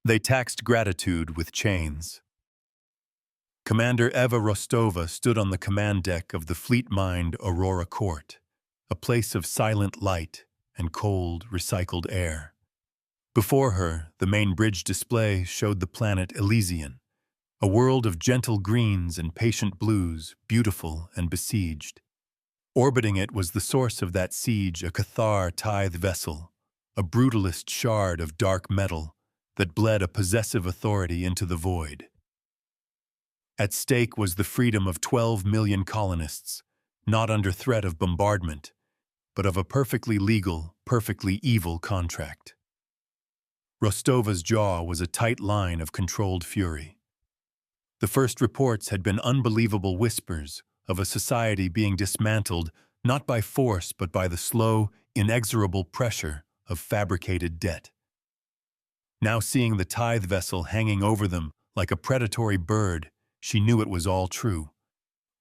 They taxed gratitude with chains. Commander Eva Rostova stood on the command deck of the fleet-mined Aurora Court, a place of silent light and cold, recycled air. Before her, the main bridge display showed the planet Elysian, a world of gentle greens and patient blues, beautiful and besieged. Orbiting it was the source of that siege, a Cathar Tithe-Vessel, a brutalist shard of dark metal that bled a possessive authority into the void. At stake was the freedom of 12 million colonists, not under threat of bombardment, but of a perfectly legal, perfectly evil contract. Rostova's jaw was a tight line of controlled fury. The first reports had been unbelievable whispers of a society being dismantled not by force but by the slow, inexorable pressure of fabricated debt. Now seeing the Tithe-Vessel hanging over them like a predatory bird, she knew it was all true.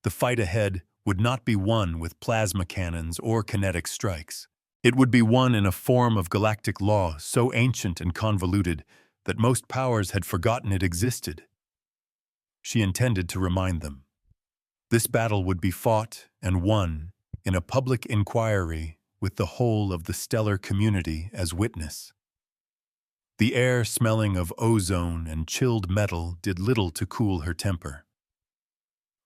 The fight ahead would not be won with plasma cannons or kinetic strikes. It would be won in a form of galactic law so ancient and convoluted that most powers had forgotten it existed. She intended to remind them. This battle would be fought and won in a public inquiry with the whole of the stellar community as witness. The air smelling of ozone and chilled metal did little to cool her temper.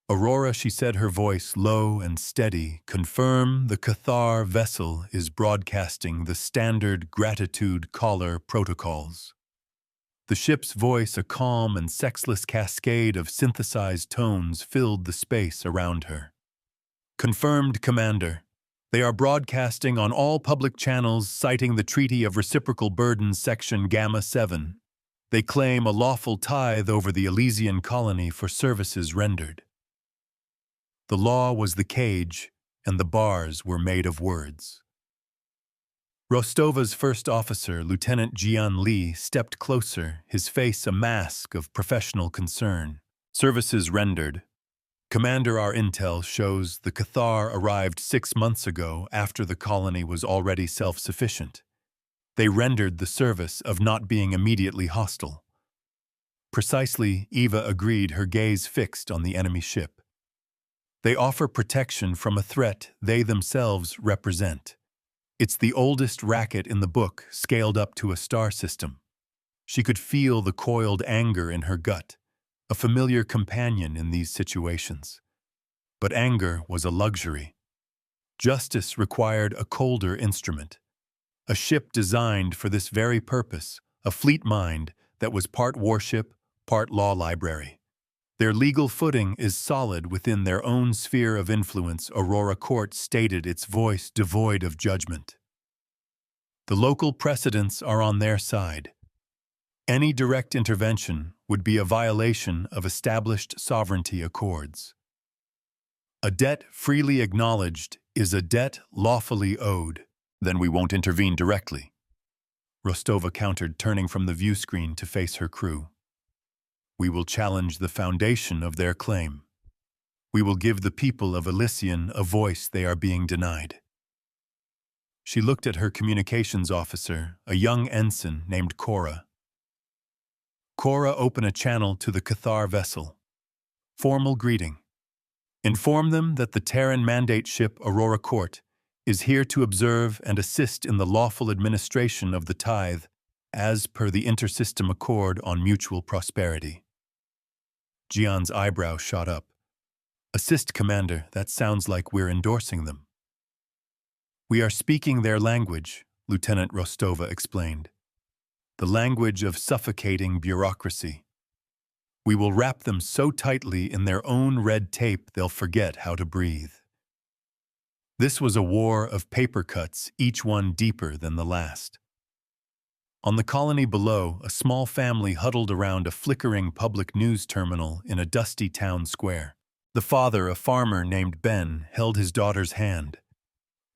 Aurora, she said, her voice low and steady, confirm the Tithe-Vessel is broadcasting the standard gratitude caller protocols. The ship's voice, a calm and sexless cascade of synthesized tones, filled the space around her. Confirmed, Commander. They are broadcasting on all public channels citing the Treaty of Reciprocal Burdens Section Gamma 7. They claim a lawful tithe over the Elysian colony for services rendered. The law was the cage, and the bars were made of words. Rostova's first officer, Lieutenant Jian Li, stepped closer, his face a mask of professional concern. Services rendered. Commander, our intel shows the Cathar arrived 6 months ago after the colony was already self-sufficient. They rendered the service of not being immediately hostile. Precisely, Eva agreed, her gaze fixed on the enemy ship. They offer protection from a threat they themselves represent. It's the oldest racket in the book, scaled up to a star system. She could feel the coiled anger in her gut, a familiar companion in these situations. But anger was a luxury. Justice required a colder instrument. A ship designed for this very purpose, a fleet mind that was part warship, part law library. Their legal footing is solid within their own sphere of influence. Aurora Court stated, its voice devoid of judgment. The local precedents are on their side. Any direct intervention would be a violation of established sovereignty accords. A debt freely acknowledged is a debt lawfully owed. Then we won't intervene directly, Rostova countered, turning from the view screen to face her crew. We will challenge the foundation of their claim. We will give the people of Elysian a voice they are being denied. She looked at her communications officer, a young ensign named Cora. Cora, open a channel to the Tithe-Vessel. Formal greeting. Inform them that the Terran mandate ship Aurora Court is here to observe and assist in the lawful administration of the tithe as per the Intersystem Accord on Mutual Prosperity. Jian's eyebrow shot up. Assist, Commander, that sounds like we're endorsing them. We are speaking their language, Lieutenant Rostova explained. The language of suffocating bureaucracy. We will wrap them so tightly in their own red tape they'll forget how to breathe. This was a war of paper cuts, each one deeper than the last. On the colony below, a small family huddled around a flickering public news terminal in a dusty town square. The father, a farmer named Ben, held his daughter's hand.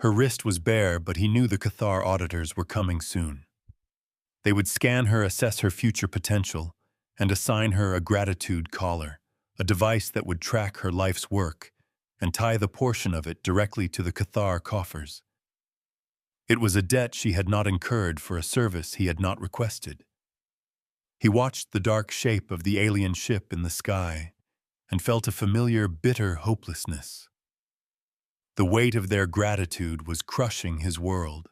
Her wrist was bare, but he knew the Cathar auditors were coming soon. They would scan her, assess her future potential, and assign her a gratitude collar, a device that would track her life's work and tie the portion of it directly to the Cathar coffers. It was a debt she had not incurred for a service he had not requested. He watched the dark shape of the alien ship in the sky and felt a familiar, bitter hopelessness. The weight of their gratitude was crushing his world.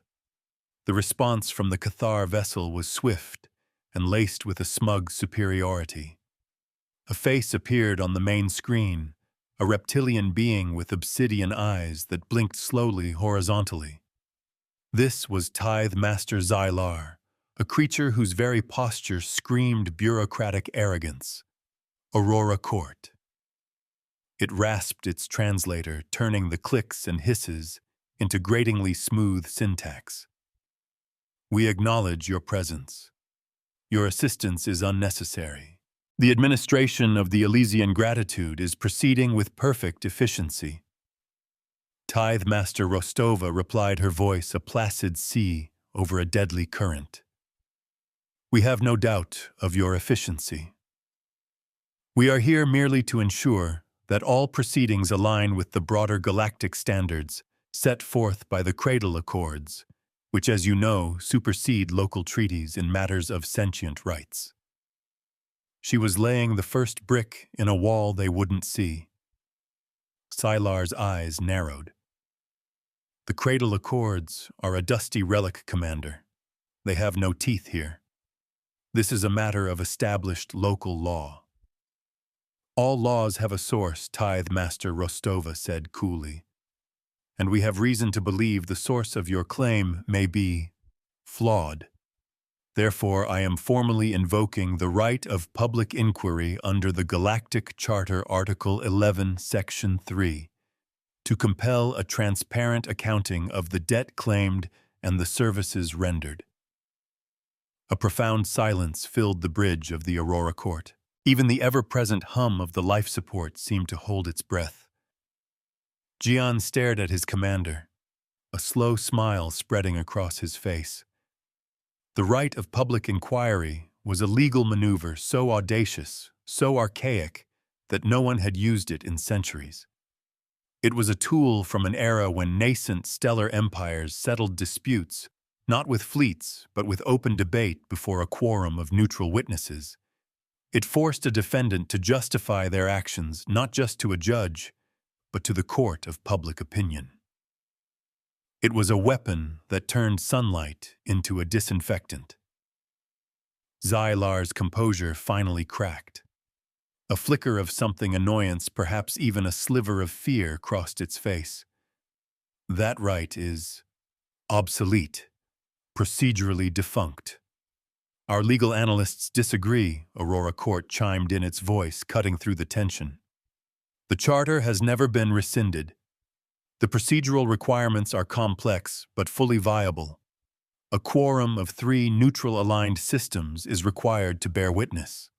The response from the Tithe-Vessel was swift and laced with a smug superiority. A face appeared on the main screen, a reptilian being with obsidian eyes that blinked slowly horizontally. This was Tithe Master Xylar, a creature whose very posture screamed bureaucratic arrogance. Aurora Court. It rasped its translator, turning the clicks and hisses into gratingly smooth syntax. We acknowledge your presence. Your assistance is unnecessary. The administration of the Elysian gratitude is proceeding with perfect efficiency. Tithe Master Rostova replied, her voice a placid sea over a deadly current. We have no doubt of your efficiency. We are here merely to ensure that all proceedings align with the broader galactic standards set forth by the Cradle Accords, which, as you know, supersede local treaties in matters of sentient rights. She was laying the first brick in a wall they wouldn't see. Xylar's eyes narrowed. The Cradle Accords are a dusty relic, Commander. They have no teeth here. This is a matter of established local law. All laws have a source, Tithe Master Rostova said coolly. And we have reason to believe the source of your claim may be flawed. Therefore, I am formally invoking the right of public inquiry under the Galactic Charter Article 11, Section 3, to compel a transparent accounting of the debt claimed and the services rendered. A profound silence filled the bridge of the Aurora Court. Even the ever-present hum of the life support seemed to hold its breath. Gian stared at his commander, a slow smile spreading across his face. The right of public inquiry was a legal maneuver so audacious, so archaic, that no one had used it in centuries. It was a tool from an era when nascent stellar empires settled disputes, not with fleets, but with open debate before a quorum of neutral witnesses. It forced a defendant to justify their actions not just to a judge, but to the court of public opinion. It was a weapon that turned sunlight into a disinfectant. Xylar's composure finally cracked. A flicker of something annoyance, perhaps even a sliver of fear, crossed its face. That right is obsolete, procedurally defunct. Our legal analysts disagree, Aurora Court chimed in, its voice cutting through the tension. The charter has never been rescinded. The procedural requirements are complex but fully viable. A quorum of 3 neutral-aligned systems is required to bear witness.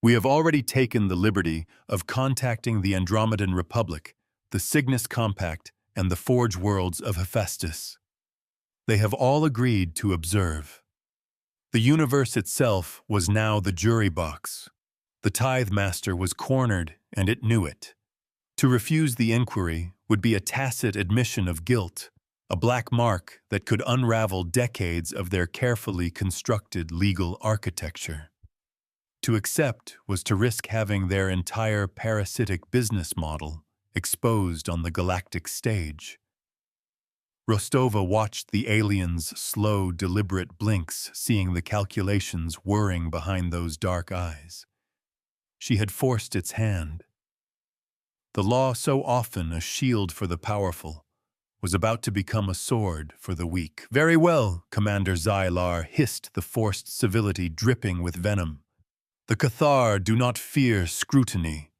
We have already taken the liberty of contacting the Andromedan Republic, the Cygnus Compact, and the Forge Worlds of Hephaestus. They have all agreed to observe. The universe itself was now the jury box. The Tithe Master was cornered, and it knew it. To refuse the inquiry would be a tacit admission of guilt, a black mark that could unravel decades of their carefully constructed legal architecture. To accept was to risk having their entire parasitic business model exposed on the galactic stage. Rostova watched the alien's slow, deliberate blinks, seeing the calculations whirring behind those dark eyes. She had forced its hand. The law, so often a shield for the powerful, was about to become a sword for the weak. Very well, Commander Xylar hissed, the forced civility dripping with venom. The Cathar do not fear scrutiny.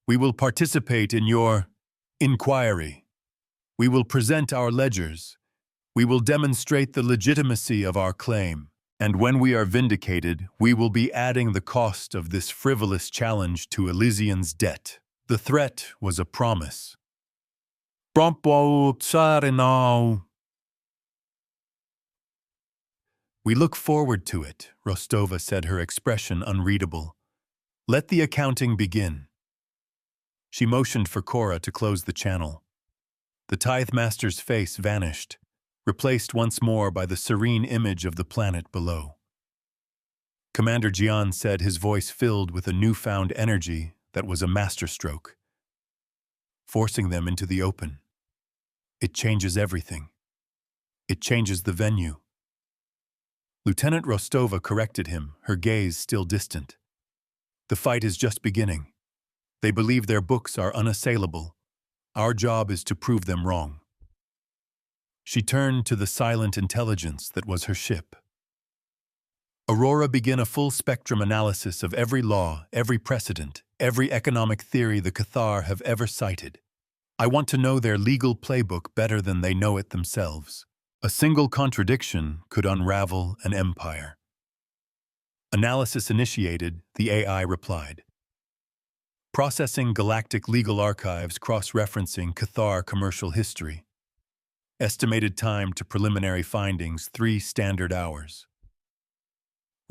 We will participate in your inquiry. We will present our ledgers. We will demonstrate the legitimacy of our claim. And when we are vindicated, we will be adding the cost of this frivolous challenge to Elysian's debt. The threat was a promise. We look forward to it, Rostova said, her expression unreadable. Let the accounting begin. She motioned for Cora to close the channel. The Tithe Master's face vanished, replaced once more by the serene image of the planet below. Commander Jian said, his voice filled with a newfound energy that was a masterstroke. Forcing them into the open. It changes everything. It changes the venue. Lieutenant Rostova corrected him, her gaze still distant. The fight is just beginning. They believe their books are unassailable. Our job is to prove them wrong. She turned to the silent intelligence that was her ship. Aurora began a full-spectrum analysis of every law, every precedent, every economic theory the Cathar have ever cited. I want to know their legal playbook better than they know it themselves. A single contradiction could unravel an empire. Analysis initiated, the AI replied. Processing Galactic legal archives cross-referencing Cathar commercial history. Estimated time to preliminary findings, 3 standard hours.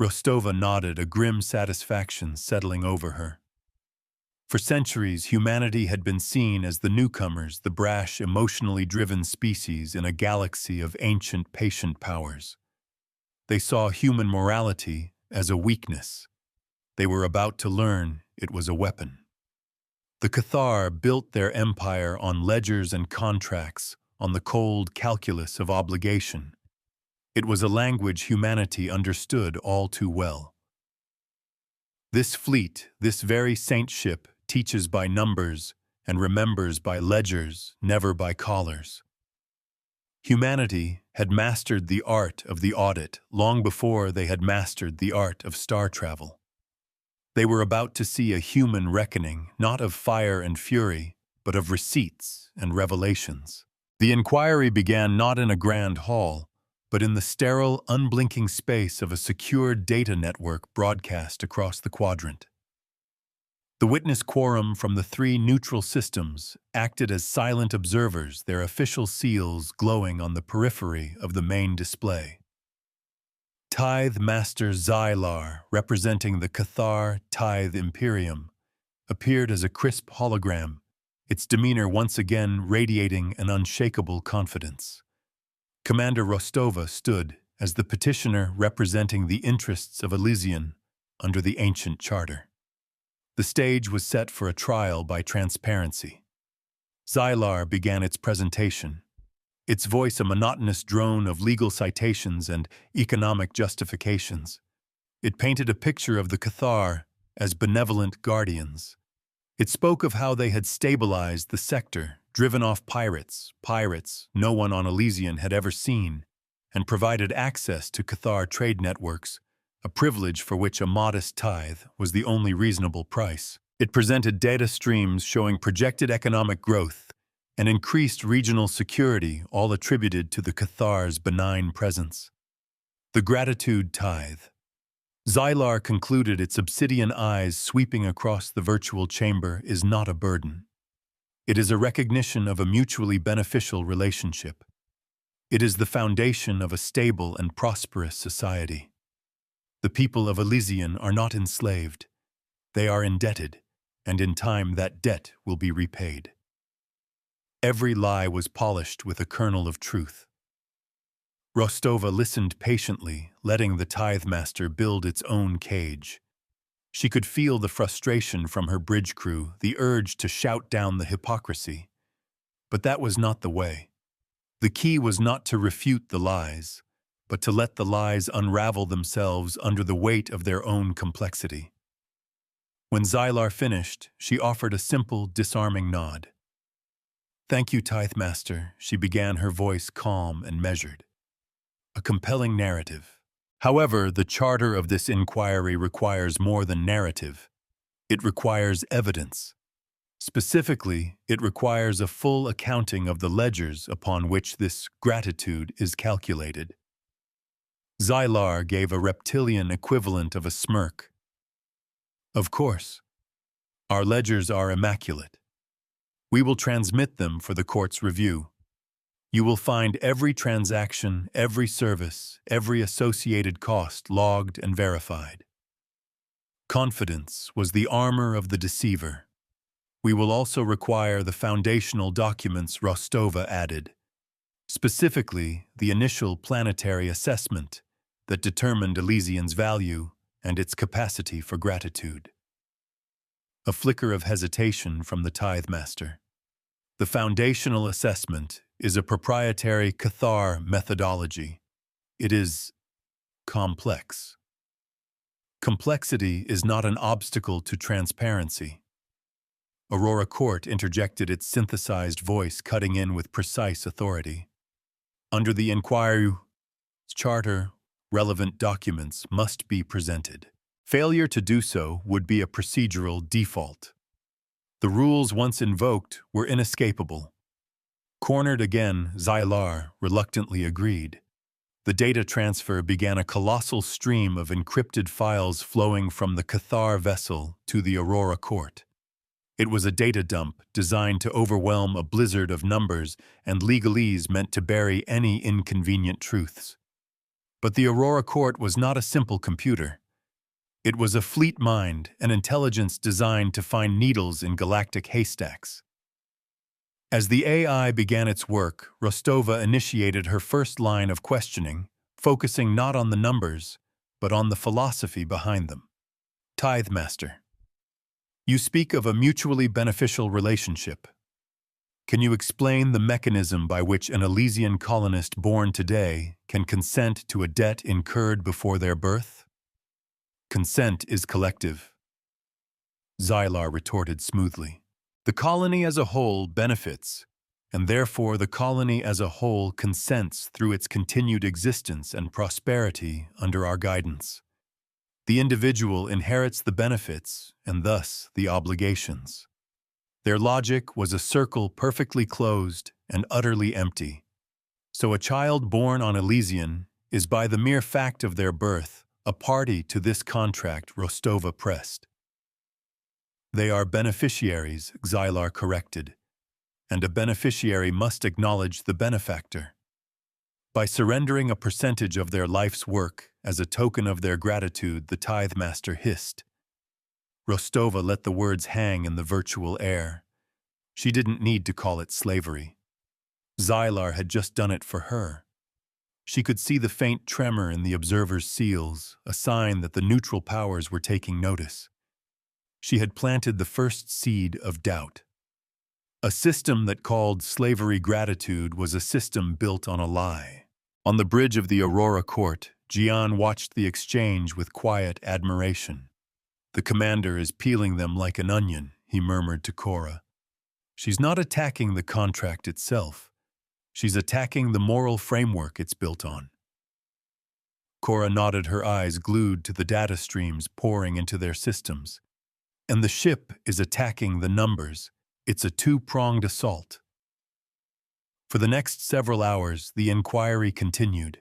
Rostova nodded, a grim satisfaction settling over her. For centuries, humanity had been seen as the newcomers, the brash, emotionally driven species in a galaxy of ancient, patient powers. They saw human morality as a weakness. They were about to learn it was a weapon. The Cathar built their empire on ledgers and contracts, on the cold calculus of obligation. It was a language humanity understood all too well. This fleet, this very saint ship, teaches by numbers and remembers by ledgers, never by collars. Humanity had mastered the art of the audit long before they had mastered the art of star travel. They were about to see a human reckoning, not of fire and fury, but of receipts and revelations. The inquiry began not in a grand hall, but in the sterile, unblinking space of a secure data network broadcast across the quadrant. The witness quorum from the 3 neutral systems acted as silent observers, their official seals glowing on the periphery of the main display. Tithe Master Xylar, representing the Cathar Tithe Imperium, appeared as a crisp hologram, its demeanor once again radiating an unshakable confidence. Commander Rostova stood as the petitioner representing the interests of Elysian under the ancient charter. The stage was set for a trial by transparency. Xylar began its presentation, its voice a monotonous drone of legal citations and economic justifications. It painted a picture of the Cathar as benevolent guardians. It spoke of how they had stabilized the sector, driven off pirates no one on Elysian had ever seen, and provided access to Cathar trade networks, a privilege for which a modest tithe was the only reasonable price. It presented data streams showing projected economic growth and increased regional security, all attributed to the Cathar's benign presence. The gratitude tithe. Xylar concluded, its obsidian eyes sweeping across the virtual chamber, is not a burden. It is a recognition of a mutually beneficial relationship. It is the foundation of a stable and prosperous society. The people of Elysian are not enslaved. They are indebted, and in time that debt will be repaid. Every lie was polished with a kernel of truth. Rostova listened patiently, letting the Tithe Master build its own cage. She could feel the frustration from her bridge crew, the urge to shout down the hypocrisy. But that was not the way. The key was not to refute the lies, but to let the lies unravel themselves under the weight of their own complexity. When Xylar finished, she offered a simple, disarming nod. "Thank you, Tithe Master," she began, her voice calm and measured. "A compelling narrative. However, the charter of this inquiry requires more than narrative. It requires evidence. Specifically, it requires a full accounting of the ledgers upon which this gratitude is calculated." Xylar gave a reptilian equivalent of a smirk. "Of course. Our ledgers are immaculate. We will transmit them for the court's review. You will find every transaction, every service, every associated cost logged and verified." Confidence was the armor of the deceiver. "We will also require the foundational documents," Rostova added. "Specifically, the initial planetary assessment that determined Elysian's value and its capacity for gratitude. A flicker of hesitation from the Tithe-Master. The foundational assessment is a proprietary Cathar methodology. It is complex. Complexity is not an obstacle to transparency. Aurora Court interjected its synthesized voice, cutting in with precise authority. Under the inquiry charter, relevant documents must be presented. Failure to do so would be a procedural default. The rules once invoked were inescapable. Cornered again, Xylar reluctantly agreed. The data transfer began, a colossal stream of encrypted files flowing from the Tithe-Vessel to the Aurora Court. It was a data dump designed to overwhelm a blizzard of numbers and legalese meant to bury any inconvenient truths. But the Aurora Court was not a simple computer. It was a fleet mind, an intelligence designed to find needles in galactic haystacks. As the AI began its work, Rostova initiated her first line of questioning, focusing not on the numbers, but on the philosophy behind them. Tithe-Master, you speak of a mutually beneficial relationship. Can you explain the mechanism by which an Elysian colonist born today can consent to a debt incurred before their birth? Consent is collective. Xylar retorted smoothly. The colony as a whole benefits, and therefore the colony as a whole consents through its continued existence and prosperity under our guidance. The individual inherits the benefits and thus the obligations. Their logic was a circle perfectly closed and utterly empty. So a child born on Elysian is by the mere fact of their birth a party to this contract, Rostova pressed. They are beneficiaries, Xylar corrected, and a beneficiary must acknowledge the benefactor. By surrendering a percentage of their life's work as a token of their gratitude, the Tithe-Master hissed. Rostova let the words hang in the virtual air. She didn't need to call it slavery. Xylar had just done it for her. She could see the faint tremor in the observer's seals, a sign that the neutral powers were taking notice. She had planted the first seed of doubt. A system that called slavery gratitude was a system built on a lie. On the bridge of the Aurora Court, Gian watched the exchange with quiet admiration. The commander is peeling them like an onion, he murmured to Cora. She's not attacking the contract itself. She's attacking the moral framework it's built on. Cora nodded, her eyes glued to the data streams pouring into their systems. And the ship is attacking the numbers. It's a two-pronged assault. For the next several hours, the inquiry continued.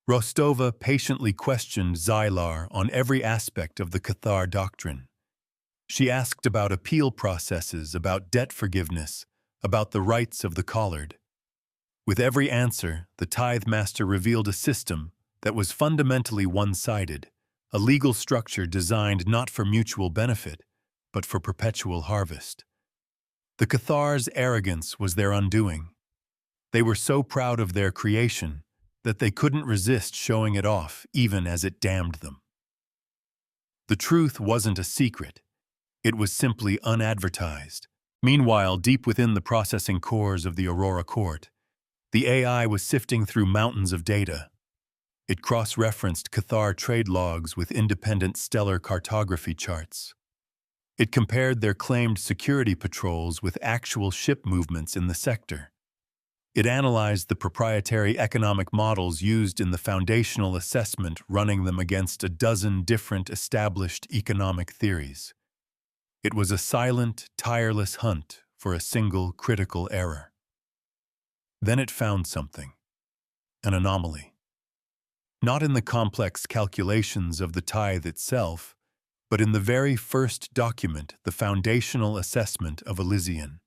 Rostova patiently questioned Xylar on every aspect of the Cathar doctrine. She asked about appeal processes, about debt forgiveness, about the rights of the collared. With every answer, the Tithe-Master revealed a system that was fundamentally one-sided, a legal structure designed not for mutual benefit, but for perpetual harvest. The Cathar's arrogance was their undoing. They were so proud of their creation that they couldn't resist showing it off, even as it damned them. The truth wasn't a secret. It was simply unadvertised. Meanwhile, deep within the processing cores of the Aurora Court, the AI was sifting through mountains of data. It cross-referenced Cathar trade logs with independent stellar cartography charts. It compared their claimed security patrols with actual ship movements in the sector. It analyzed the proprietary economic models used in the foundational assessment, running them against a dozen different established economic theories. It was a silent, tireless hunt for a single critical error. Then it found something, an anomaly. Not in the complex calculations of the tithe itself, but in the very first document, the foundational assessment of Elysian.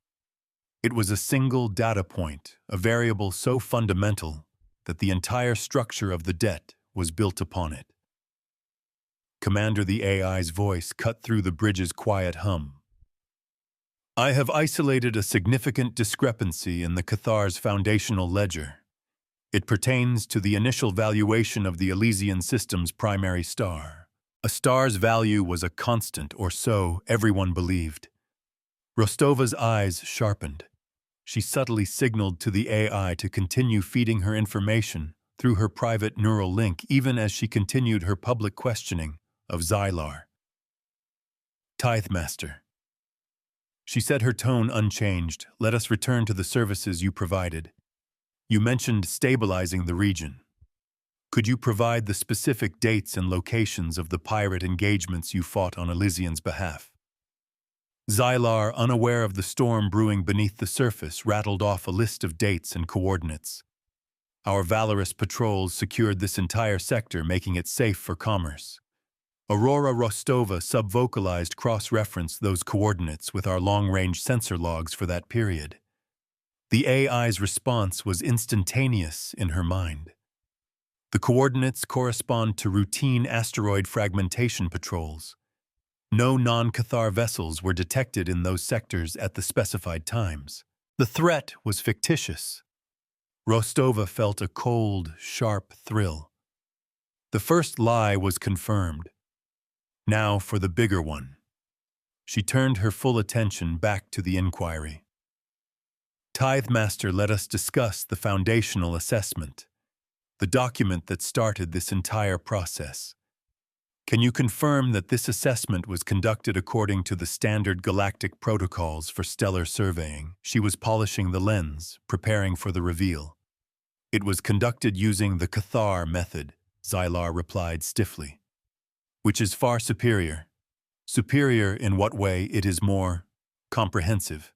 It was a single data point, a variable so fundamental that the entire structure of the debt was built upon it. Commander, the AI's voice cut through the bridge's quiet hum. I have isolated a significant discrepancy in the Cathar's foundational ledger. It pertains to the initial valuation of the Elysian system's primary star, A star's value was a constant, or so everyone believed. Rostova's eyes sharpened. She subtly signaled to the AI to continue feeding her information through her private neural link even as she continued her public questioning of Xylar. Tithe-Master. She said, her tone unchanged. Let us return to the services you provided. You mentioned stabilizing the region. Could you provide the specific dates and locations of the pirate engagements you fought on Elysian's behalf? Xylar, unaware of the storm brewing beneath the surface, rattled off a list of dates and coordinates. Our valorous patrols secured this entire sector, making it safe for commerce. Aurora Rostova sub-vocalized cross-referenced those coordinates with our long-range sensor logs for that period. The AI's response was instantaneous in her mind. The coordinates correspond to routine asteroid fragmentation patrols. No non-Cathar vessels were detected in those sectors at the specified times. The threat was fictitious. Rostova felt a cold, sharp thrill. The first lie was confirmed. Now for the bigger one. She turned her full attention back to the inquiry. Tithe-Master, let us discuss the foundational assessment, the document that started this entire process. Can you confirm that this assessment was conducted according to the standard galactic protocols for stellar surveying? She was polishing the lens, preparing for the reveal. It was conducted using the Cathar method, Xylar replied stiffly. Which is far superior. Superior in what way? It is more comprehensive.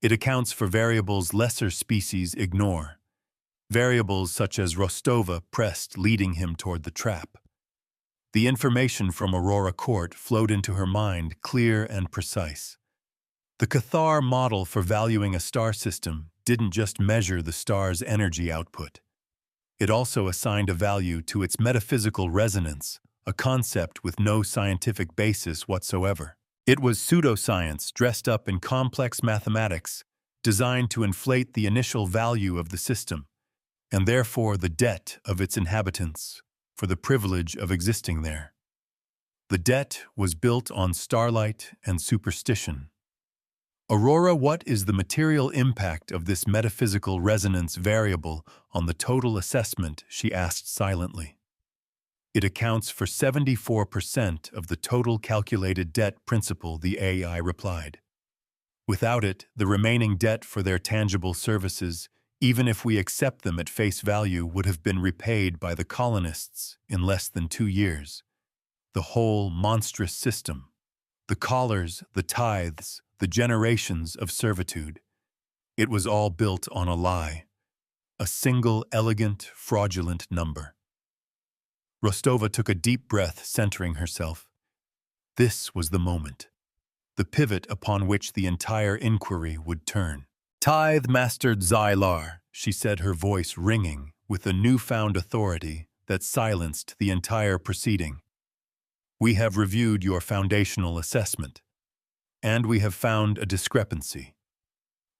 It accounts for variables lesser species ignore. Variables such as Rostova pressed, leading him toward the trap. The information from Aurora Court flowed into her mind, clear and precise. The Cathar model for valuing a star system didn't just measure the star's energy output. It also assigned a value to its metaphysical resonance, a concept with no scientific basis whatsoever. It was pseudoscience dressed up in complex mathematics, designed to inflate the initial value of the system, and therefore the debt of its inhabitants for the privilege of existing there. The debt was built on starlight and superstition. Aurora, what is the material impact of this metaphysical resonance variable on the total assessment? She asked silently. It accounts for 74% of the total calculated debt principal, the AI replied. Without it, the remaining debt for their tangible services, even if we accept them at face value, would have been repaid by the colonists in less than 2 years. The whole monstrous system, the collars, the tithes, the generations of servitude, it was all built on a lie, a single elegant, fraudulent number. Rostova took a deep breath, centering herself. This was the moment, the pivot upon which the entire inquiry would turn. Tithe-Master Xylar, she said, her voice ringing with a newfound authority that silenced the entire proceeding. We have reviewed your foundational assessment, and we have found a discrepancy.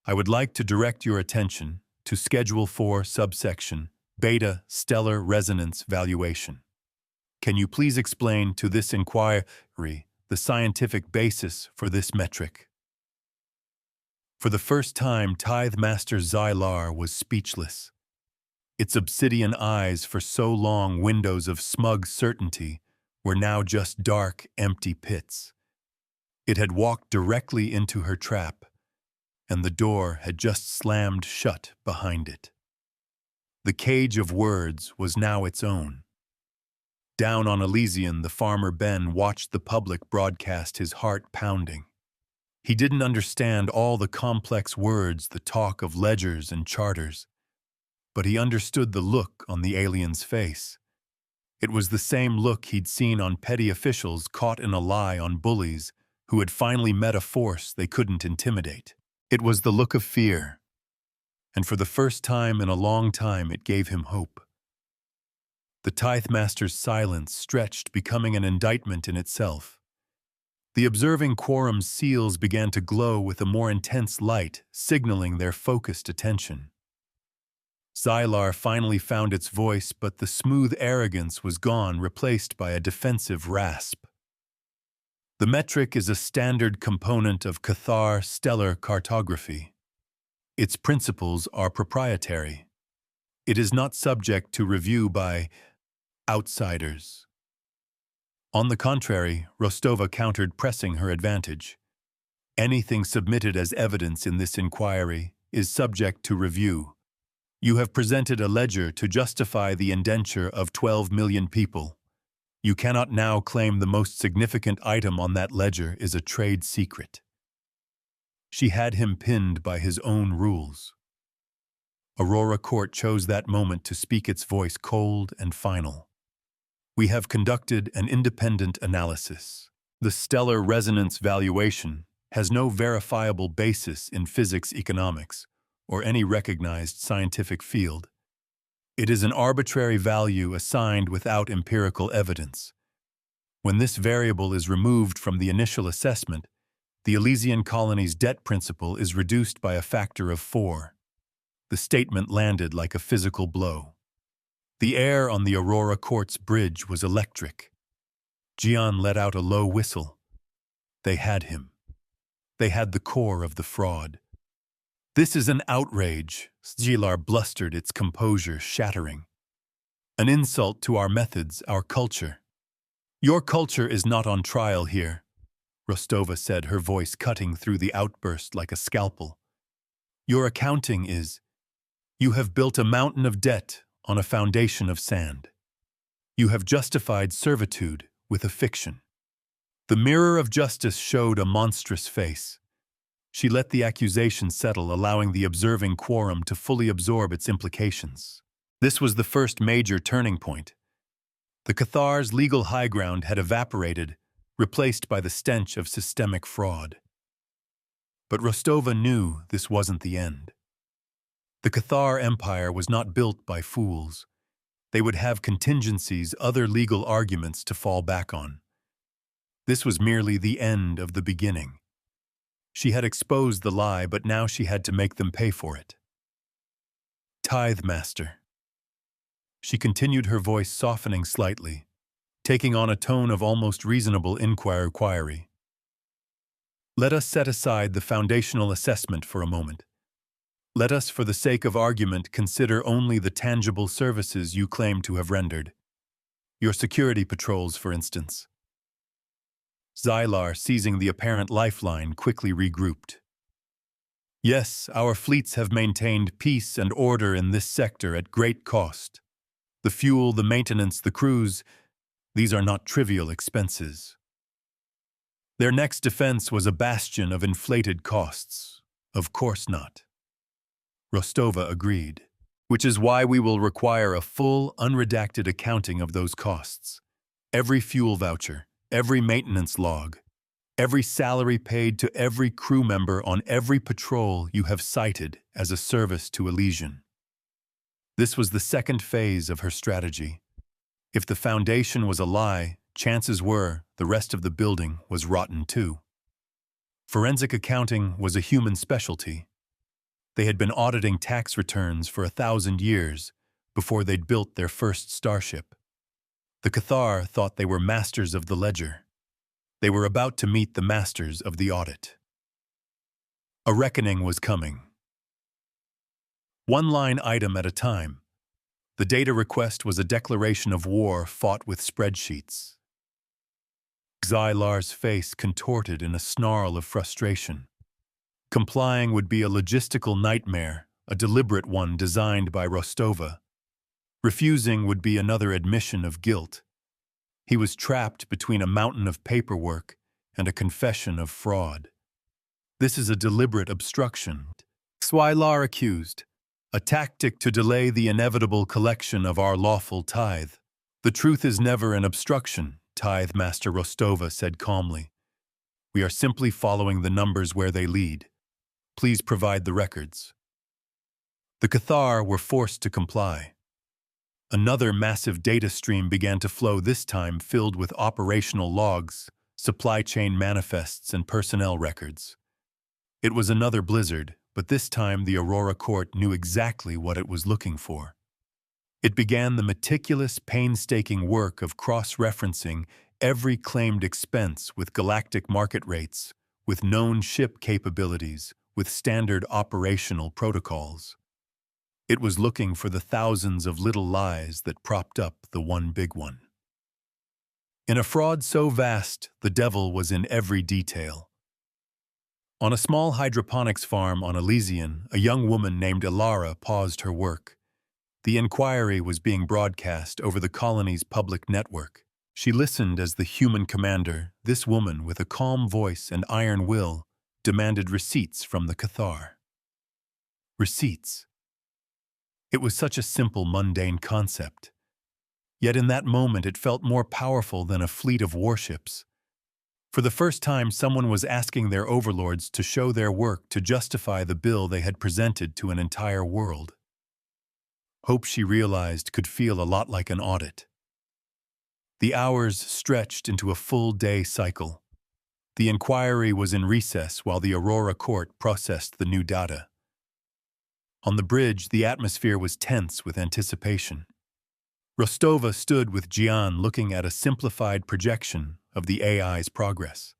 I would like to direct your attention to Schedule 4, subsection Beta Stellar Resonance Valuation. Can you please explain to this inquiry the scientific basis for this metric? For the first time, Tithe-Master Xylar was speechless. Its obsidian eyes, for so long windows of smug certainty, were now just dark, empty pits. It had walked directly into her trap, and the door had just slammed shut behind it. The cage of words was now its own. Down on Elysian, the farmer Ben watched the public broadcast, his heart pounding. He didn't understand all the complex words, the talk of ledgers and charters, but he understood the look on the alien's face. It was the same look he'd seen on petty officials caught in a lie, on bullies who had finally met a force they couldn't intimidate. It was the look of fear, and for the first time in a long time it gave him hope. The Tithe-Master's silence stretched, becoming an indictment in itself. The observing quorum's seals began to glow with a more intense light, signaling their focused attention. Xylar finally found its voice, but the smooth arrogance was gone, replaced by a defensive rasp. The metric is a standard component of Cathar stellar cartography. Its principles are proprietary. It is not subject to review by outsiders. On the contrary, Rostova countered, pressing her advantage. Anything submitted as evidence in this inquiry is subject to review. You have presented a ledger to justify the indenture of 12 million people. You cannot now claim the most significant item on that ledger is a trade secret. She had him pinned by his own rules. Aurora Court chose that moment to speak its voice, cold and final. We have conducted an independent analysis. The stellar resonance valuation has no verifiable basis in physics, economics, or any recognized scientific field. It is an arbitrary value assigned without empirical evidence. When this variable is removed from the initial assessment, the Elysian colony's debt principal is reduced by a factor of 4. The statement landed like a physical blow. The air on the Aurora Court's bridge was electric. Gian let out a low whistle. They had him. They had the core of the fraud. This is an outrage, Xylar blustered, its composure shattering. An insult to our methods, our culture. Your culture is not on trial here, Rostova said, her voice cutting through the outburst like a scalpel. Your accounting is. You have built a mountain of debt on a foundation of sand. You have justified servitude with a fiction. The mirror of justice showed a monstrous face. She let the accusation settle, allowing the observing quorum to fully absorb its implications. This was the first major turning point. The Cathar's legal high ground had evaporated, replaced by the stench of systemic fraud. But Rostova knew this wasn't the end. The Cathar Empire was not built by fools. They would have contingencies, other legal arguments to fall back on. This was merely the end of the beginning. She had exposed the lie, but now she had to make them pay for it. Tithe Master. She continued, her voice softening slightly, taking on a tone of almost reasonable inquiry. Let us set aside the foundational assessment for a moment. Let us, for the sake of argument, consider only the tangible services you claim to have rendered. Your security patrols, for instance. Xylar, seizing the apparent lifeline, quickly regrouped. Yes, our fleets have maintained peace and order in this sector at great cost. The fuel, the maintenance, the crews, these are not trivial expenses. Their next defense was a bastion of inflated costs. Of course not. Rostova agreed, which is why we will require a full, unredacted accounting of those costs. Every fuel voucher, every maintenance log, every salary paid to every crew member on every patrol you have cited as a service to Elysian. This was the second phase of her strategy. If the foundation was a lie, chances were the rest of the building was rotten too. Forensic accounting was a human specialty. They had been auditing tax returns for 1,000 years before they'd built their first starship. The Cathar thought they were masters of the ledger. They were about to meet the masters of the audit. A reckoning was coming. One line item at a time. The data request was a declaration of war fought with spreadsheets. Xylar's face contorted in a snarl of frustration. Complying would be a logistical nightmare, a deliberate one designed by Rostova. Refusing would be another admission of guilt. He was trapped between a mountain of paperwork and a confession of fraud. This is a deliberate obstruction. Xylar accused. A tactic to delay the inevitable collection of our lawful tithe. The truth is never an obstruction, Tithe Master Rostova said calmly. We are simply following the numbers where they lead. Please provide the records. The Cathar were forced to comply. Another massive data stream began to flow, this time filled with operational logs, supply chain manifests, and personnel records. It was another blizzard, But this time the Aurora Court knew exactly what it was looking for. It began the meticulous, painstaking work of cross-referencing every claimed expense with galactic market rates, with known ship capabilities, with standard operational protocols. It was looking for the thousands of little lies that propped up the one big one. In a fraud so vast, the devil was in every detail. On a small hydroponics farm on Elysian, a young woman named Ilara paused her work. The inquiry was being broadcast over the colony's public network. She listened as the human commander, this woman with a calm voice and iron will, demanded receipts from the Cathar. Receipts. It was such a simple, mundane concept. Yet in that moment it felt more powerful than a fleet of warships. For the first time, someone was asking their overlords to show their work to justify the bill they had presented to an entire world. Hope, she realized, could feel a lot like an audit. The hours stretched into a full-day cycle. The inquiry was in recess while the Aurora Court processed the new data. On the bridge, the atmosphere was tense with anticipation. Rostova stood with Gian looking at a simplified projection of the AI's progress.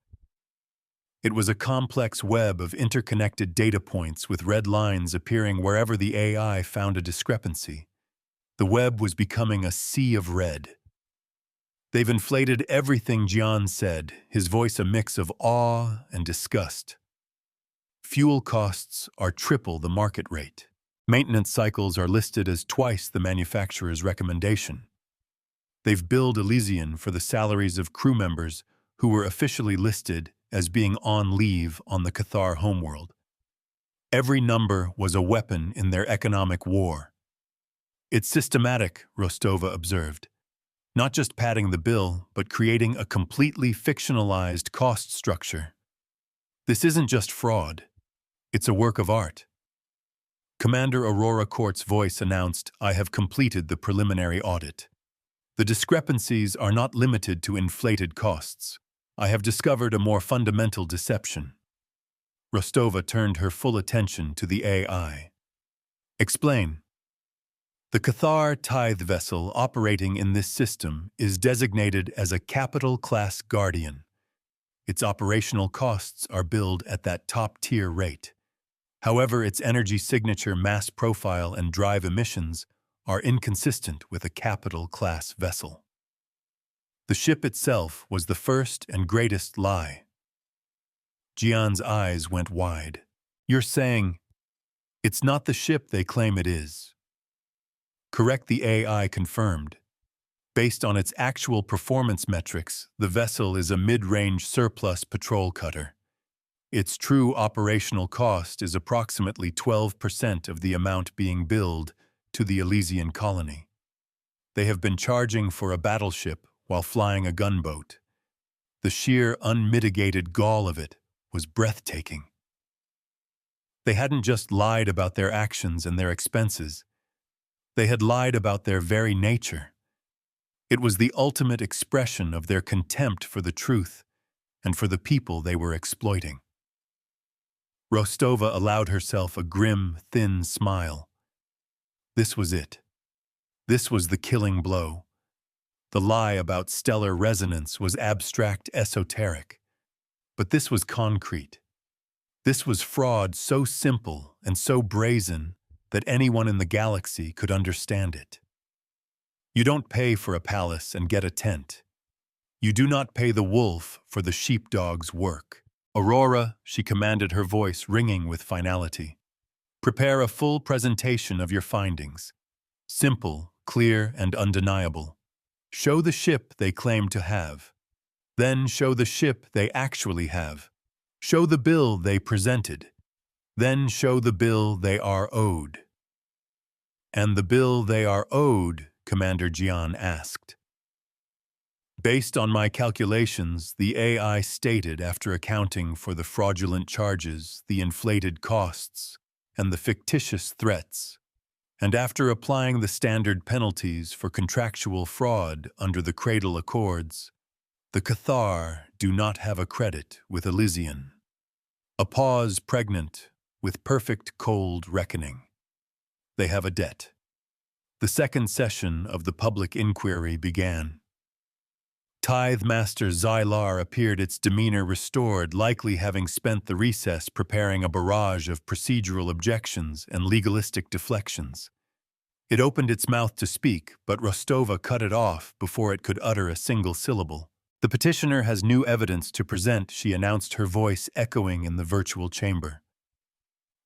It was a complex web of interconnected data points with red lines appearing wherever the AI found a discrepancy. The web was becoming a sea of red. "They've inflated everything," Gian said, his voice a mix of awe and disgust. "Fuel costs are triple the market rate. Maintenance cycles are listed as twice the manufacturer's recommendation. They've billed Elysian for the salaries of crew members who were officially listed as being on leave on the Cathar homeworld. Every number was a weapon in their economic war." "It's systematic," Rostova observed. "Not just padding the bill, but creating a completely fictionalized cost structure. This isn't just fraud. It's a work of art." Commander Aurora Court's voice announced, "I have completed the preliminary audit. The discrepancies are not limited to inflated costs. I have discovered a more fundamental deception." Rostova turned her full attention to the AI. "Explain." "The Cathar Tithe-Vessel operating in this system is designated as a capital class guardian. Its operational costs are billed at that top-tier rate. However, its energy signature, mass profile, and drive emissions are inconsistent with a capital class vessel." The ship itself was the first and greatest lie. Gian's eyes went wide. "You're saying it's not the ship they claim it is?" "Correct," the AI confirmed. "Based on its actual performance metrics, the vessel is a mid-range surplus patrol cutter. Its true operational cost is approximately 12% of the amount being billed to the Elysian colony. They have been charging for a battleship while flying a gunboat. The sheer unmitigated gall of it was breathtaking. They hadn't just lied about their actions and their expenses. They had lied about their very nature. It was the ultimate expression of their contempt for the truth and for the people they were exploiting." Rostova allowed herself a grim, thin smile. This was it. This was the killing blow. The lie about stellar resonance was abstract, esoteric. But this was concrete. This was fraud so simple and so brazen that anyone in the galaxy could understand it. You don't pay for a palace and get a tent. You do not pay the wolf for the sheepdog's work. "Aurora," she commanded, her voice ringing with finality. "Prepare a full presentation of your findings. Simple, clear, and undeniable. Show the ship they claim to have. Then show the ship they actually have. Show the bill they presented. Then show the bill they are owed." "And the bill they are owed?" Commander Gian asked. "Based on my calculations," the AI stated, after accounting for the fraudulent charges, the inflated costs, and the fictitious threats, and after applying the standard penalties for contractual fraud under the Cradle Accords, the Cathar do not have a credit with Elysian. A pause pregnant with perfect cold reckoning. They have a debt. The second session of the public inquiry began. Tithe-Master Xylar appeared, its demeanor restored, likely having spent the recess preparing a barrage of procedural objections and legalistic deflections. It opened its mouth to speak, but Rostova cut it off before it could utter a single syllable. The petitioner has new evidence to present, she announced, her voice echoing in the virtual chamber.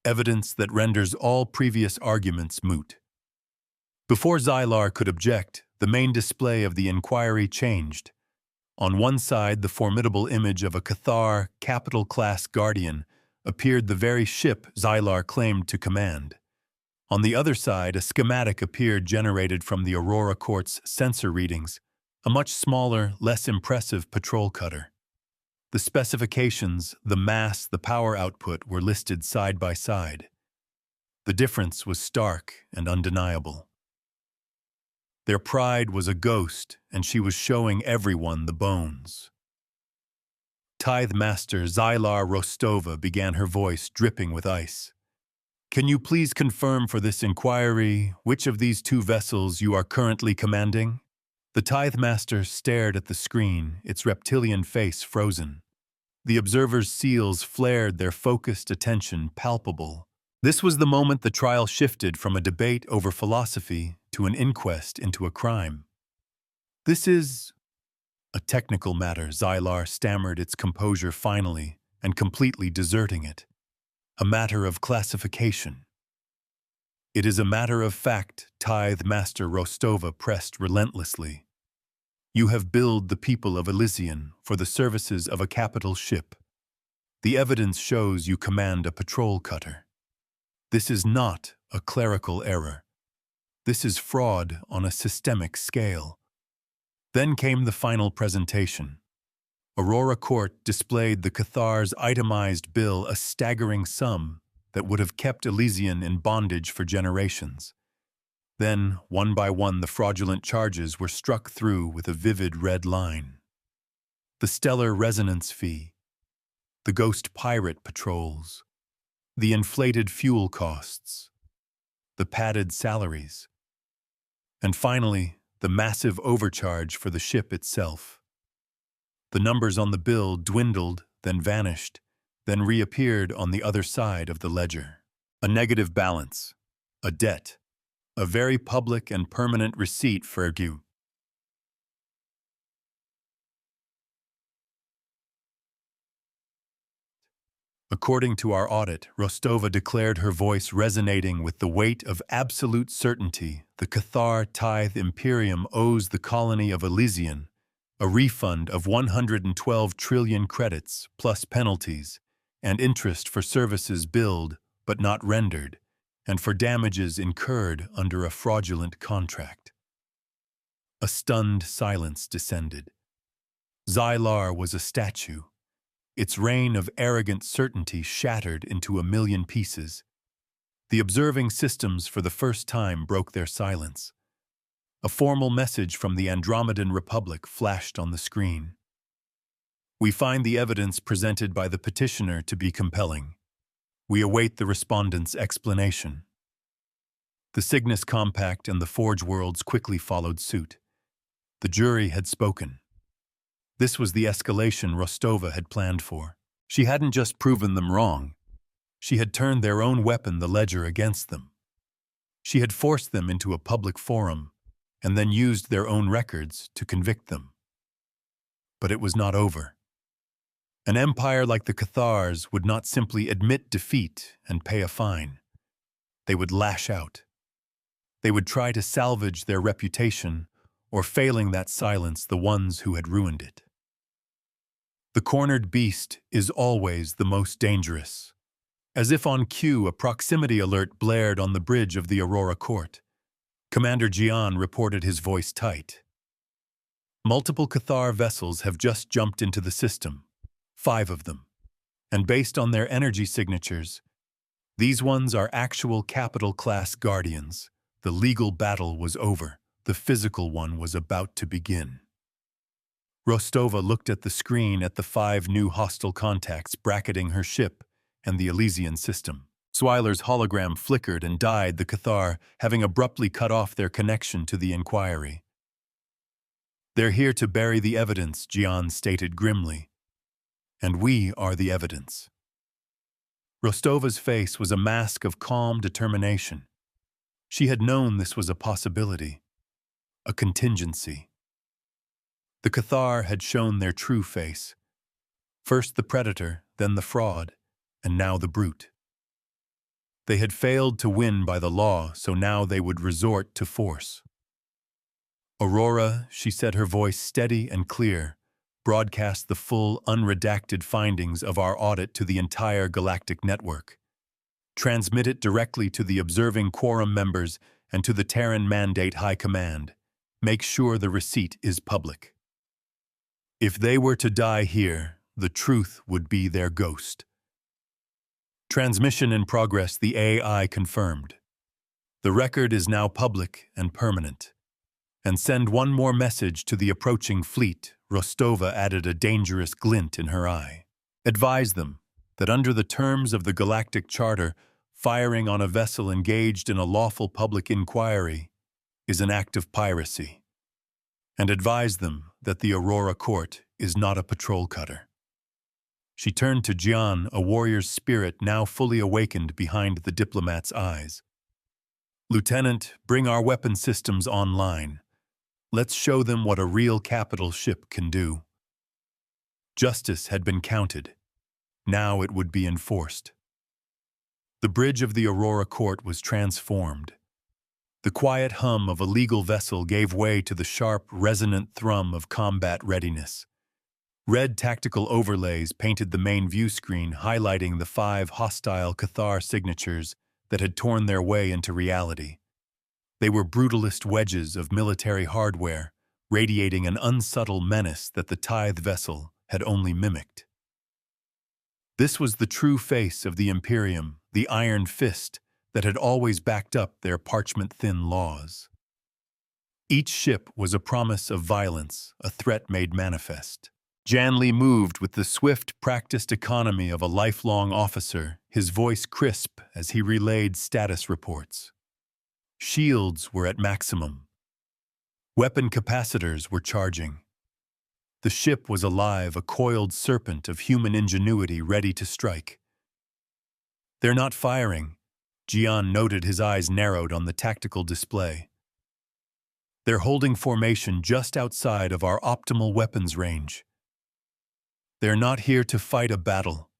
Evidence that renders all previous arguments moot. Before Xylar could object, the main display of the inquiry changed. On one side, the formidable image of a Cathar capital-class guardian appeared, the very ship Xylar claimed to command. On the other side, a schematic appeared generated from the Aurora Court's sensor readings, a much smaller, less impressive patrol cutter. The specifications, the mass, the power output were listed side by side. The difference was stark and undeniable. Their pride was a ghost, and she was showing everyone the bones. Tithe-Master Xylar Rostova began, her voice dripping with ice. Can you please confirm for this inquiry which of these two vessels you are currently commanding? The Tithe-Master stared at the screen, its reptilian face frozen. The observers' seals flared, their focused attention palpable. This was the moment the trial shifted from a debate over philosophy to an inquest into a crime. This is a technical matter, Xylar stammered, its composure finally and completely deserting it. A matter of classification. It is a matter of fact, Tithe-Master Rostova pressed relentlessly. You have billed the people of Elysian for the services of a capital ship. The evidence shows you command a patrol cutter. This is not a clerical error. This is fraud on a systemic scale. Then came the final presentation. Aurora Court displayed the Cathar's itemized bill, a staggering sum that would have kept Elysian in bondage for generations. Then, one by one, the fraudulent charges were struck through with a vivid red line. The stellar resonance fee, the ghost pirate patrols, the inflated fuel costs, the padded salaries, and finally, the massive overcharge for the ship itself. The numbers on the bill dwindled, then vanished, then reappeared on the other side of the ledger. A negative balance, a debt, a very public and permanent receipt for you. According to our audit, Rostova declared, her voice resonating with the weight of absolute certainty, the Cathar Tithe Imperium owes the colony of Elysian a refund of 112 trillion credits, plus penalties, and interest for services billed but not rendered, and for damages incurred under a fraudulent contract. A stunned silence descended. Xylar was a statue, its reign of arrogant certainty shattered into a million pieces. The observing systems for the first time broke their silence. A formal message from the Andromedan Republic flashed on the screen. We find the evidence presented by the petitioner to be compelling. We await the respondent's explanation. The Cygnus Compact and the Forge Worlds quickly followed suit. The jury had spoken. This was the escalation Rostova had planned for. She hadn't just proven them wrong. She had turned their own weapon, the ledger, against them. She had forced them into a public forum and then used their own records to convict them. But it was not over. An empire like the Cathars would not simply admit defeat and pay a fine. They would lash out. They would try to salvage their reputation, or failing that, silence the ones who had ruined it. The cornered beast is always the most dangerous. As if on cue, a proximity alert blared on the bridge of the Aurora Court. Commander Gian reported, his voice tight. Multiple Cathar vessels have just jumped into the system, 5 of them. And based on their energy signatures, these ones are actual capital-class guardians. The legal battle was over. The physical one was about to begin. Rostova looked at the screen at the 5 new hostile contacts bracketing her ship and the Elysian system. Swiler's hologram flickered and died, the Cathar having abruptly cut off their connection to the inquiry. "They're here to bury the evidence," Gian stated grimly. "And we are the evidence." Rostova's face was a mask of calm determination. She had known this was a possibility, a contingency. The Cathar had shown their true face. First the predator, then the fraud, and now the brute. They had failed to win by the law, so now they would resort to force. "Aurora," she said, her voice steady and clear, broadcast the full, unredacted findings of our audit to the entire Galactic network. Transmit it directly to the observing quorum members and to the Terran Mandate High Command. Make sure the receipt is public. If they were to die here, the truth would be their ghost. Transmission in progress, the AI confirmed. The record is now public and permanent. And send one more message to the approaching fleet, Rostova added, a dangerous glint in her eye. Advise them that under the terms of the Galactic Charter, firing on a vessel engaged in a lawful public inquiry is an act of piracy. And advise them that the Aurora Court is not a patrol cutter. She turned to Gian, a warrior's spirit now fully awakened behind the diplomat's eyes. "Lieutenant, bring our weapon systems online. Let's show them what a real capital ship can do." Justice had been counted. Now it would be enforced. The bridge of the Aurora Court was transformed. The quiet hum of a legal vessel gave way to the sharp, resonant thrum of combat readiness. Red tactical overlays painted the main view screen, highlighting the 5 hostile Cathar signatures that had torn their way into reality. They were brutalist wedges of military hardware, radiating an unsubtle menace that the Tithe-Vessel had only mimicked. This was the true face of the Imperium, the iron fist that had always backed up their parchment-thin laws. Each ship was a promise of violence, a threat made manifest. Janley moved with the swift, practiced economy of a lifelong officer, his voice crisp as he relayed status reports. Shields were at maximum. Weapon capacitors were charging. The ship was alive, a coiled serpent of human ingenuity ready to strike. "They're not firing," Gian noted, his eyes narrowed on the tactical display. "They're holding formation just outside of our optimal weapons range. They're not here to fight a battle."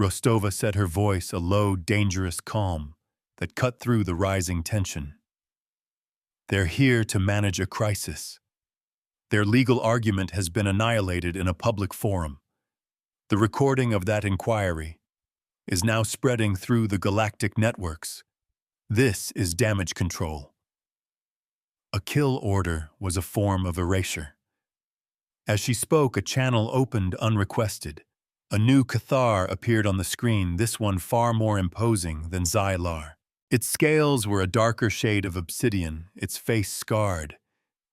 Rostova said, her voice a low, dangerous calm that cut through the rising tension. "They're here to manage a crisis. Their legal argument has been annihilated in a public forum. The recording of that inquiry is now spreading through the galactic networks. This is damage control." A kill order was a form of erasure. As she spoke, a channel opened unrequested. A new Cathar appeared on the screen, this one far more imposing than Xylar. Its scales were a darker shade of obsidian, its face scarred,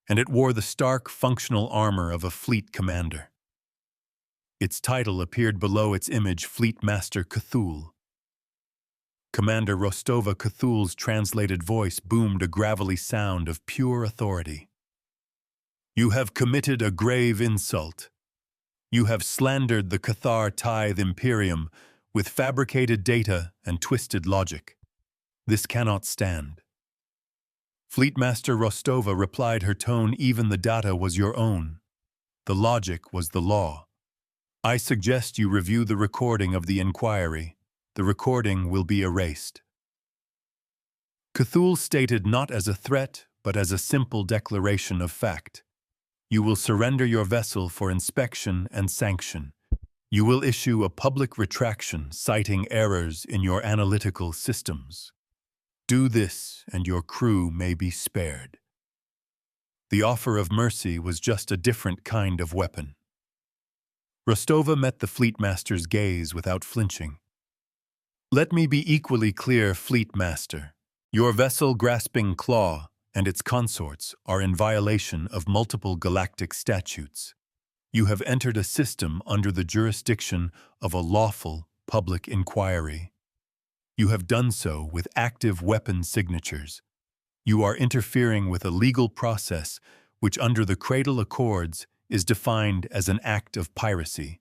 and it wore the stark, functional armor of a fleet commander. Its title appeared below its image, Fleet Master Cthulhu. Commander Rostova Cthulhu's translated voice boomed, a gravelly sound of pure authority. "You have committed a grave insult. You have slandered the Cathar Tithe Imperium with fabricated data and twisted logic. This cannot stand." Fleetmaster Rostova replied, her tone even. "The data was your own. The logic was the law. I suggest you review the recording of the inquiry. The recording will be erased." Cthulhu stated, not as a threat, but as a simple declaration of fact. "You will surrender your vessel for inspection and sanction. You will issue a public retraction citing errors in your analytical systems. Do this, and your crew may be spared." The offer of mercy was just a different kind of weapon. Rostova met the Fleetmaster's gaze without flinching. "Let me be equally clear, Fleetmaster. Your vessel-grasping claw and its consorts are in violation of multiple galactic statutes. You have entered a system under the jurisdiction of a lawful public inquiry. You have done so with active weapon signatures. You are interfering with a legal process which under the Cradle Accords is defined as an act of piracy.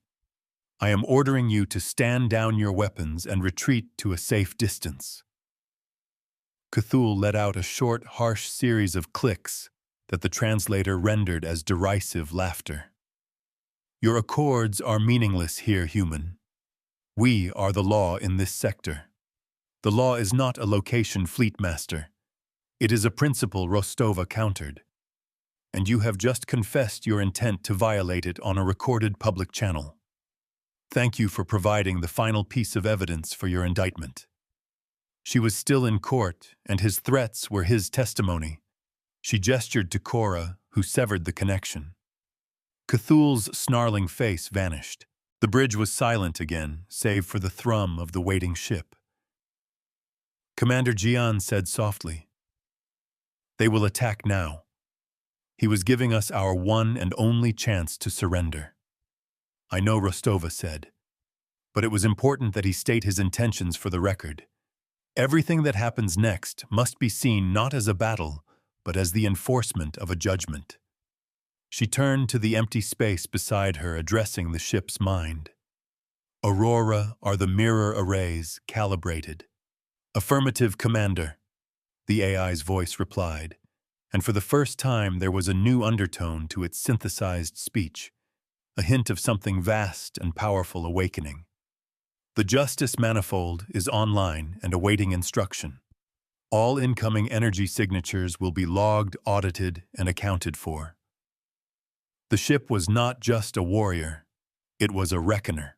I am ordering you to stand down your weapons and retreat to a safe distance." Cthulhu let out a short, harsh series of clicks that the translator rendered as derisive laughter. "Your accords are meaningless here, human. We are the law in this sector. The law is not a location fleet master. It is a principle Rostova countered. And you have just confessed your intent to violate it on a recorded public channel. Thank you for providing the final piece of evidence for your indictment." She was still in court, and his threats were his testimony. She gestured to Cora, who severed the connection. Cthulhu's snarling face vanished. The bridge was silent again, save for the thrum of the waiting ship. Commander Jian said softly, "They will attack now." He was giving us our one and only chance to surrender. "I know," Rostova said, "but it was important that he state his intentions for the record. Everything that happens next must be seen not as a battle, but as the enforcement of a judgment." She turned to the empty space beside her, addressing the ship's mind. "Aurora are the mirror arrays calibrated." "Affirmative, Commander," the AI's voice replied, and for the first time there was a new undertone to its synthesized speech, a hint of something vast and powerful awakening. "The Justice Manifold is online and awaiting instruction. All incoming energy signatures will be logged, audited, and accounted for." The ship was not just a warrior, it was a reckoner.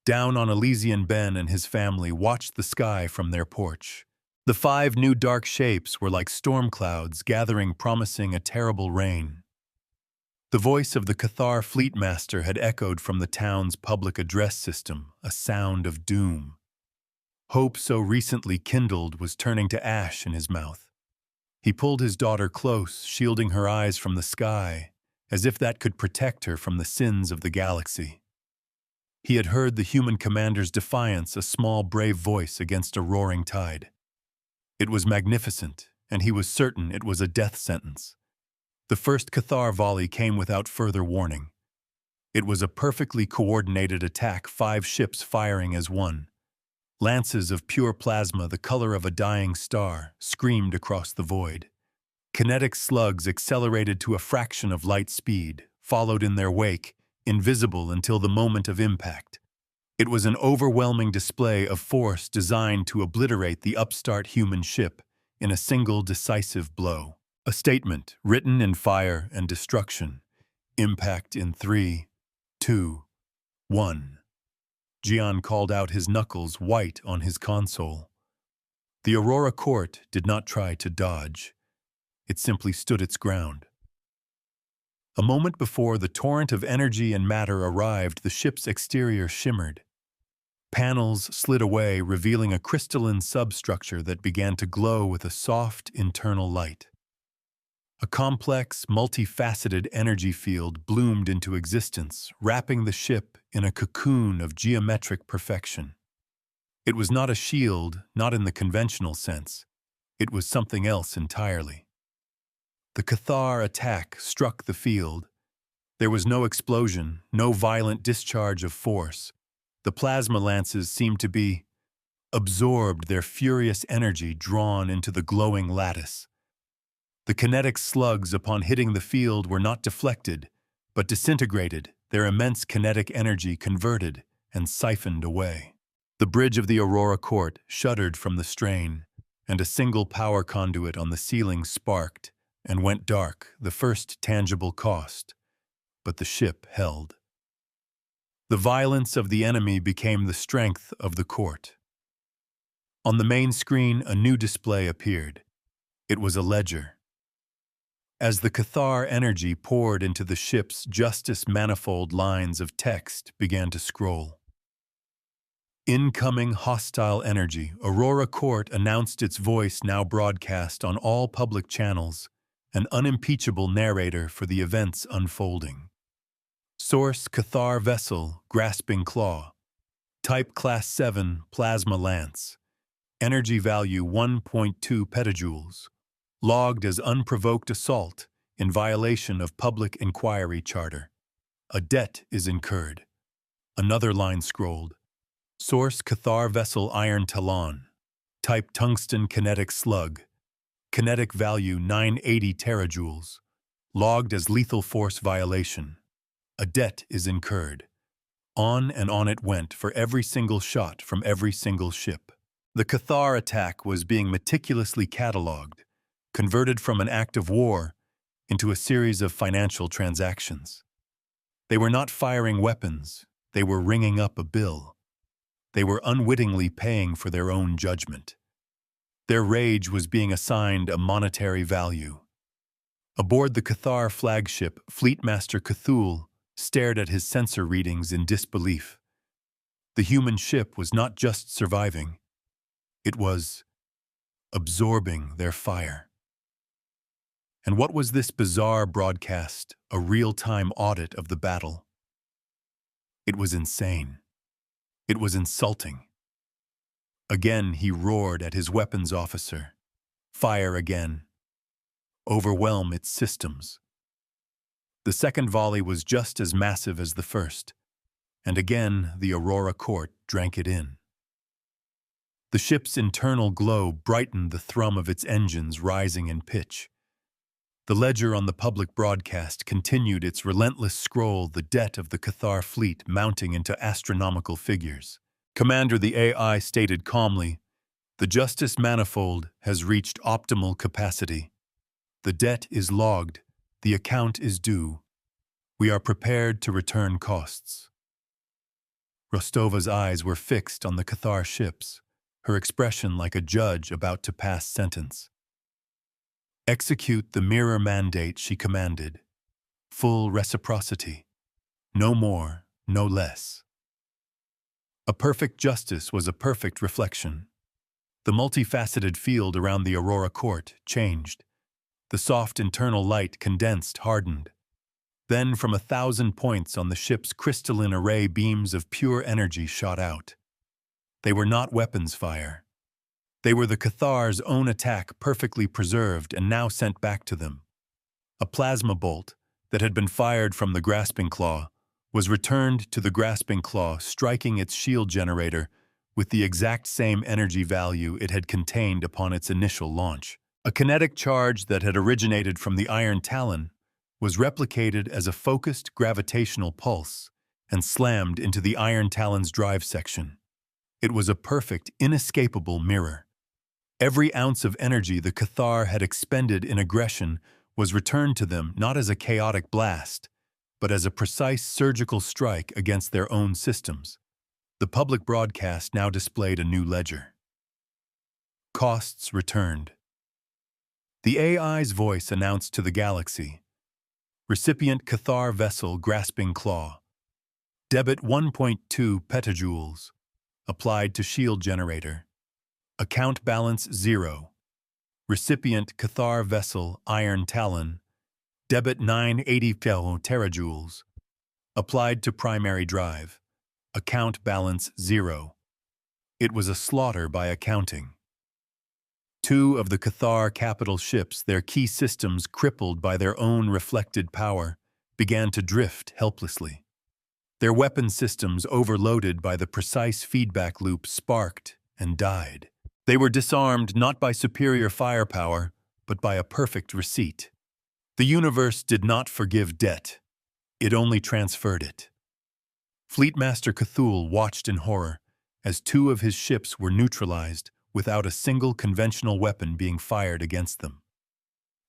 Down on Elysian, Ben and his family watched the sky from their porch. The 5 new dark shapes were like storm clouds gathering, promising a terrible rain. The voice of the Cathar fleet master had echoed from the town's public address system, a sound of doom. Hope so recently kindled was turning to ash in his mouth. He pulled his daughter close, shielding her eyes from the sky, as if that could protect her from the sins of the galaxy. He had heard the human commander's defiance, a small, brave voice against a roaring tide. It was magnificent, and he was certain it was a death sentence. The first Cathar volley came without further warning. It was a perfectly coordinated attack, 5 ships firing as one. Lances of pure plasma, the color of a dying star, screamed across the void. Kinetic slugs accelerated to a fraction of light speed, followed in their wake, invisible until the moment of impact. It was an overwhelming display of force designed to obliterate the upstart human ship in a single decisive blow. A statement written in fire and destruction. Impact in 3, 2, 1. Jian called out, his knuckles white on his console. The Aurora Court did not try to dodge. It simply stood its ground. A moment before the torrent of energy and matter arrived, the ship's exterior shimmered. Panels slid away, revealing a crystalline substructure that began to glow with a soft internal light. A complex, multifaceted energy field bloomed into existence, wrapping the ship in a cocoon of geometric perfection. It was not a shield, not in the conventional sense. It was something else entirely. The Cathar attack struck the field. There was no explosion, no violent discharge of force. The plasma lances seemed to be absorbed, their furious energy drawn into the glowing lattice. The kinetic slugs upon hitting the field were not deflected, but disintegrated, their immense kinetic energy converted and siphoned away. The bridge of the Aurora Court shuddered from the strain, and a single power conduit on the ceiling sparked and went dark, the first tangible cost. But the ship held. The violence of the enemy became the strength of the court. On the main screen, a new display appeared. It was a ledger. As the Cathar energy poured into the ship's justice, manifold lines of text began to scroll. Incoming hostile energy. Aurora Court announced, its voice now broadcast on all public channels, an unimpeachable narrator for the events unfolding. Source: Tithe-Vessel, Grasping Claw. Type Class 7 Plasma Lance. Energy value 1.2 petajoules. Logged as unprovoked assault in violation of Public Inquiry Charter. A debt is incurred. Another line scrolled. Source Tithe-Vessel Iron Talon. Type Tungsten Kinetic Slug. Kinetic value 980 terajoules. Logged as lethal force violation. A debt is incurred. On and on it went for every single shot from every single ship. The Cathar attack was being meticulously catalogued, converted from an act of war into a series of financial transactions. They were not firing weapons, they were ringing up a bill. They were unwittingly paying for their own judgment. Their rage was being assigned a monetary value. Aboard the Cathar flagship, Fleetmaster Cthulhu stared at his sensor readings in disbelief. The human ship was not just surviving, it was absorbing their fire. And what was this bizarre broadcast, a real-time audit of the battle? It was insane. It was insulting. Again he roared at his weapons officer. Fire again. Overwhelm its systems. The second volley was just as massive as the first, and again the Aurora Court drank it in. The ship's internal glow brightened the thrum of its engines rising in pitch. The ledger on the public broadcast continued its relentless scroll, the debt of the Cathar fleet mounting into astronomical figures. Commander, the AI stated calmly, "The Justice Manifold has reached optimal capacity. The debt is logged. The account is due. We are prepared to return costs." Rostova's eyes were fixed on the Cathar ships, her expression like a judge about to pass sentence. Execute the mirror mandate, she commanded. Full reciprocity. No more, no less. A perfect justice was a perfect reflection. The multifaceted field around the Aurora Court changed. The soft internal light condensed, hardened. Then from 1,000 points on the ship's crystalline array, beams of pure energy shot out. They were not weapons fire. They were the Cathar's own attack, perfectly preserved and now sent back to them. A plasma bolt that had been fired from the Grasping Claw was returned to the Grasping Claw, striking its shield generator with the exact same energy value it had contained upon its initial launch. A kinetic charge that had originated from the Iron Talon was replicated as a focused gravitational pulse and slammed into the Iron Talon's drive section. It was a perfect, inescapable mirror. Every ounce of energy the Cathar had expended in aggression was returned to them not as a chaotic blast, but as a precise surgical strike against their own systems. The public broadcast now displayed a new ledger. Costs returned. The AI's voice announced to the galaxy, recipient Tithe-Vessel Grasping Claw. Debit 1.2 petajoules. Applied to shield generator. Account balance 0. Recipient Tithe-Vessel Iron Talon. Debit 980 terajoules. Applied to primary drive. Account balance 0. It was a slaughter by accounting. 2 of the Cathar capital ships, their key systems crippled by their own reflected power, began to drift helplessly. Their weapon systems, overloaded by the precise feedback loop, sparked and died. They were disarmed not by superior firepower, but by a perfect receipt. The universe did not forgive debt. It only transferred it. Fleetmaster Cthulhu watched in horror as 2 of his ships were neutralized without a single conventional weapon being fired against them.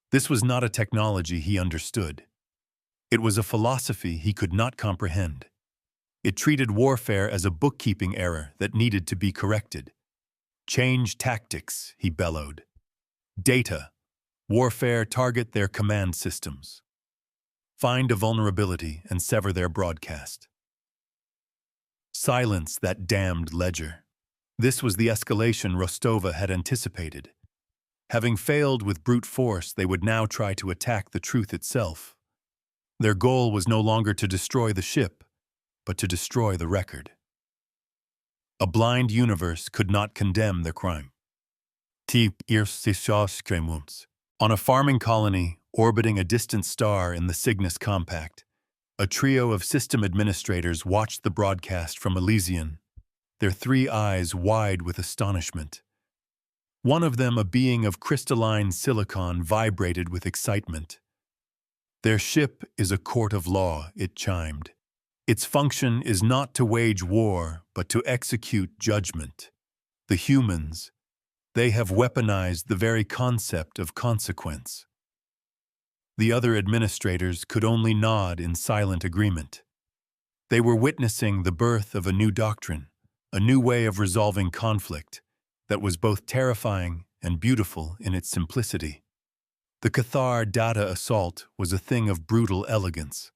This was not a technology he understood. It was a philosophy he could not comprehend. It treated warfare as a bookkeeping error that needed to be corrected. Change tactics, he bellowed. Data. Warfare target their command systems. Find a vulnerability and sever their broadcast. Silence that damned ledger. This was the escalation Rostova had anticipated. Having failed with brute force, they would now try to attack the truth itself. Their goal was no longer to destroy the ship, but to destroy the record. A blind universe could not condemn their crime. On a farming colony orbiting a distant star in the Cygnus Compact, a trio of system administrators watched the broadcast from Elysian, their three eyes wide with astonishment. One of them, a being of crystalline silicon, vibrated with excitement. "Their ship is a court of law," it chimed. "Its function is not to wage war, but to execute judgment. The humans, they have weaponized the very concept of consequence." The other administrators could only nod in silent agreement. They were witnessing the birth of a new doctrine, a new way of resolving conflict that was both terrifying and beautiful in its simplicity. The Cathar data assault was a thing of brutal elegance,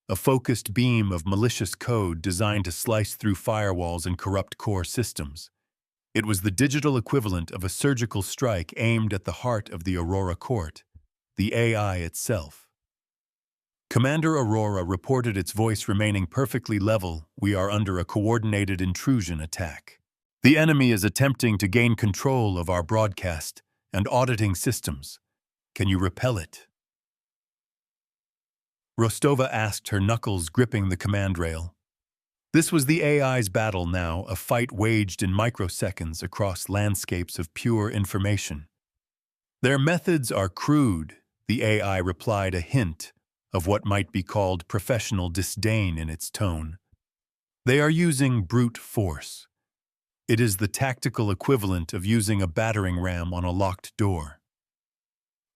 a focused beam of malicious code designed to slice through firewalls and corrupt core systems. It was the digital equivalent of a surgical strike aimed at the heart of the Aurora Court, the AI itself. Commander Aurora reported, its voice remaining perfectly level. "We are under a coordinated intrusion attack. The enemy is attempting to gain control of our broadcast and auditing systems. Can you repel it?" Rostova asked, her knuckles gripping the command rail. This was the AI's battle now, a fight waged in microseconds across landscapes of pure information. "Their methods are crude," the AI replied, a hint of what might be called professional disdain in its tone. "They are using brute force. It is the tactical equivalent of using a battering ram on a locked door."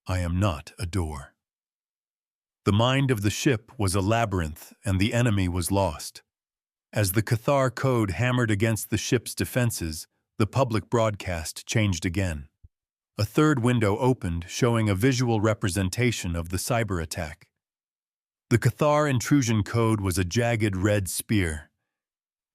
"I am not a door." The mind of the ship was a labyrinth, and the enemy was lost. As the Cathar code hammered against the ship's defenses, the public broadcast changed again. A third window opened, showing a visual representation of the cyber attack. The Cathar intrusion code was a jagged red spear.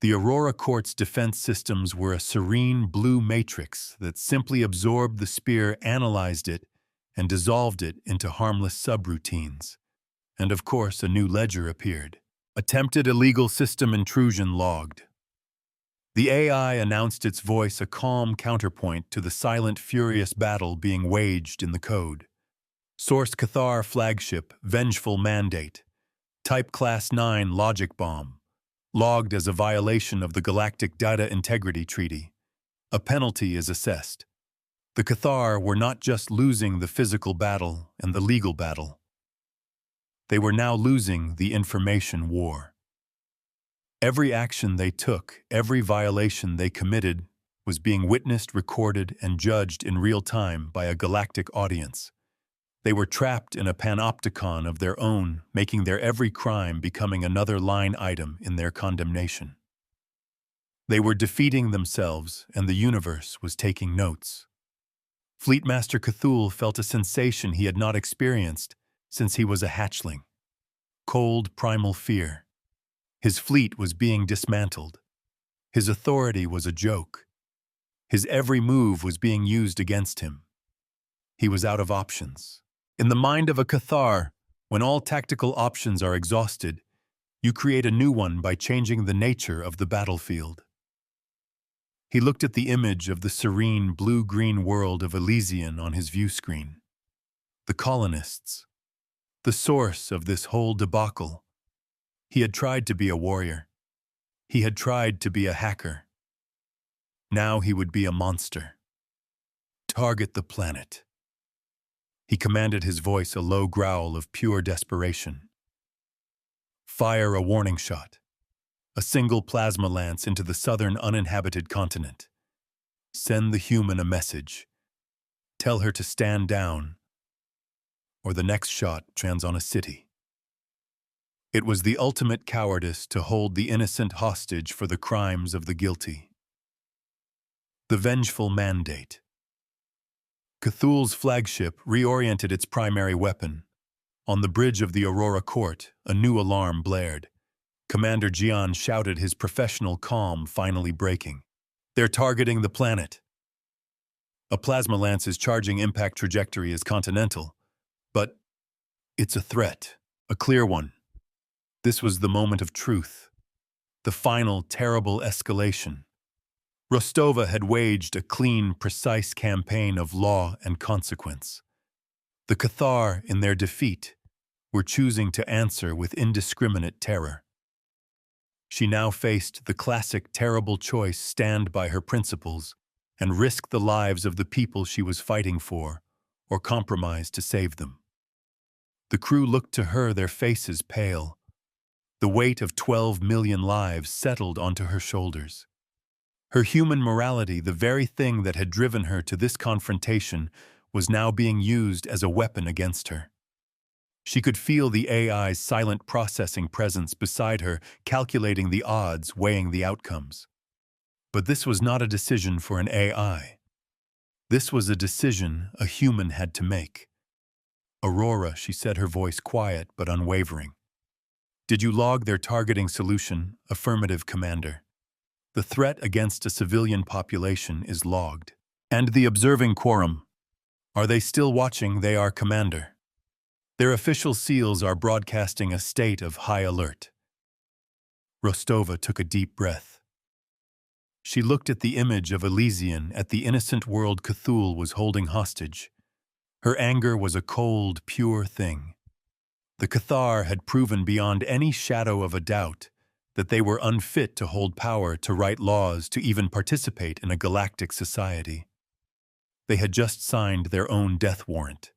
The Aurora Court's defense systems were a serene blue matrix that simply absorbed the spear, analyzed it, and dissolved it into harmless subroutines. And of course, a new ledger appeared. "Attempted illegal system intrusion logged." The AI announced, its voice a calm counterpoint to the silent, furious battle being waged in the code. "Source Cathar flagship, vengeful mandate. Type Class 9 logic bomb. Logged as a violation of the Galactic Data Integrity Treaty. A penalty is assessed." The Cathar were not just losing the physical battle and the legal battle. They were now losing the information war. Every action they took, every violation they committed, was being witnessed, recorded, and judged in real time by a galactic audience. They were trapped in a panopticon of their own, making their every crime becoming another line item in their condemnation. They were defeating themselves, and the universe was taking notes. Fleetmaster Cthulhu felt a sensation he had not experienced since he was a hatchling. Cold, primal fear. His fleet was being dismantled. His authority was a joke. His every move was being used against him. He was out of options. In the mind of a Cathar, when all tactical options are exhausted, you create a new one by changing the nature of the battlefield. He looked at the image of the serene blue-green world of Elysian on his view screen. The colonists. The source of this whole debacle. He had tried to be a warrior. He had tried to be a hacker. Now he would be a monster. "Target the planet." He commanded, his voice a low growl of pure desperation. "Fire a warning shot. A single plasma lance into the southern uninhabited continent. Send the human a message. Tell her to stand down, or the next shot lands on a city." It was the ultimate cowardice to hold the innocent hostage for the crimes of the guilty. The vengeful mandate. Cthulhu's flagship reoriented its primary weapon. On the bridge of the Aurora Court, a new alarm blared. Commander Gian shouted, his professional calm finally breaking. "They're targeting the planet." A plasma lance's charging impact trajectory is continental, but it's a threat, a clear one. This was the moment of truth, the final terrible escalation. Rostova had waged a clean, precise campaign of law and consequence. The Cathar, in their defeat, were choosing to answer with indiscriminate terror. She now faced the classic terrible choice: stand by her principles and risk the lives of the people she was fighting for, or compromise to save them. The crew looked to her, their faces pale. The weight of 12 million lives settled onto her shoulders. Her human morality, the very thing that had driven her to this confrontation, was now being used as a weapon against her. She could feel the AI's silent processing presence beside her, calculating the odds, weighing the outcomes. But this was not a decision for an AI. This was a decision a human had to make. "Aurora," she said, her voice quiet but unwavering. "Did you log their targeting solution?" "Affirmative, Commander." "The threat against a civilian population is logged." "And the observing quorum? Are they still watching?" "They are, Commander. Their official seals are broadcasting a state of high alert." Rostova took a deep breath. She looked at the image of Elysian, at the innocent world Cthulhu was holding hostage. Her anger was a cold, pure thing. The Cathar had proven beyond any shadow of a doubt that they were unfit to hold power, to write laws, to even participate in a galactic society. They had just signed their own death warrant.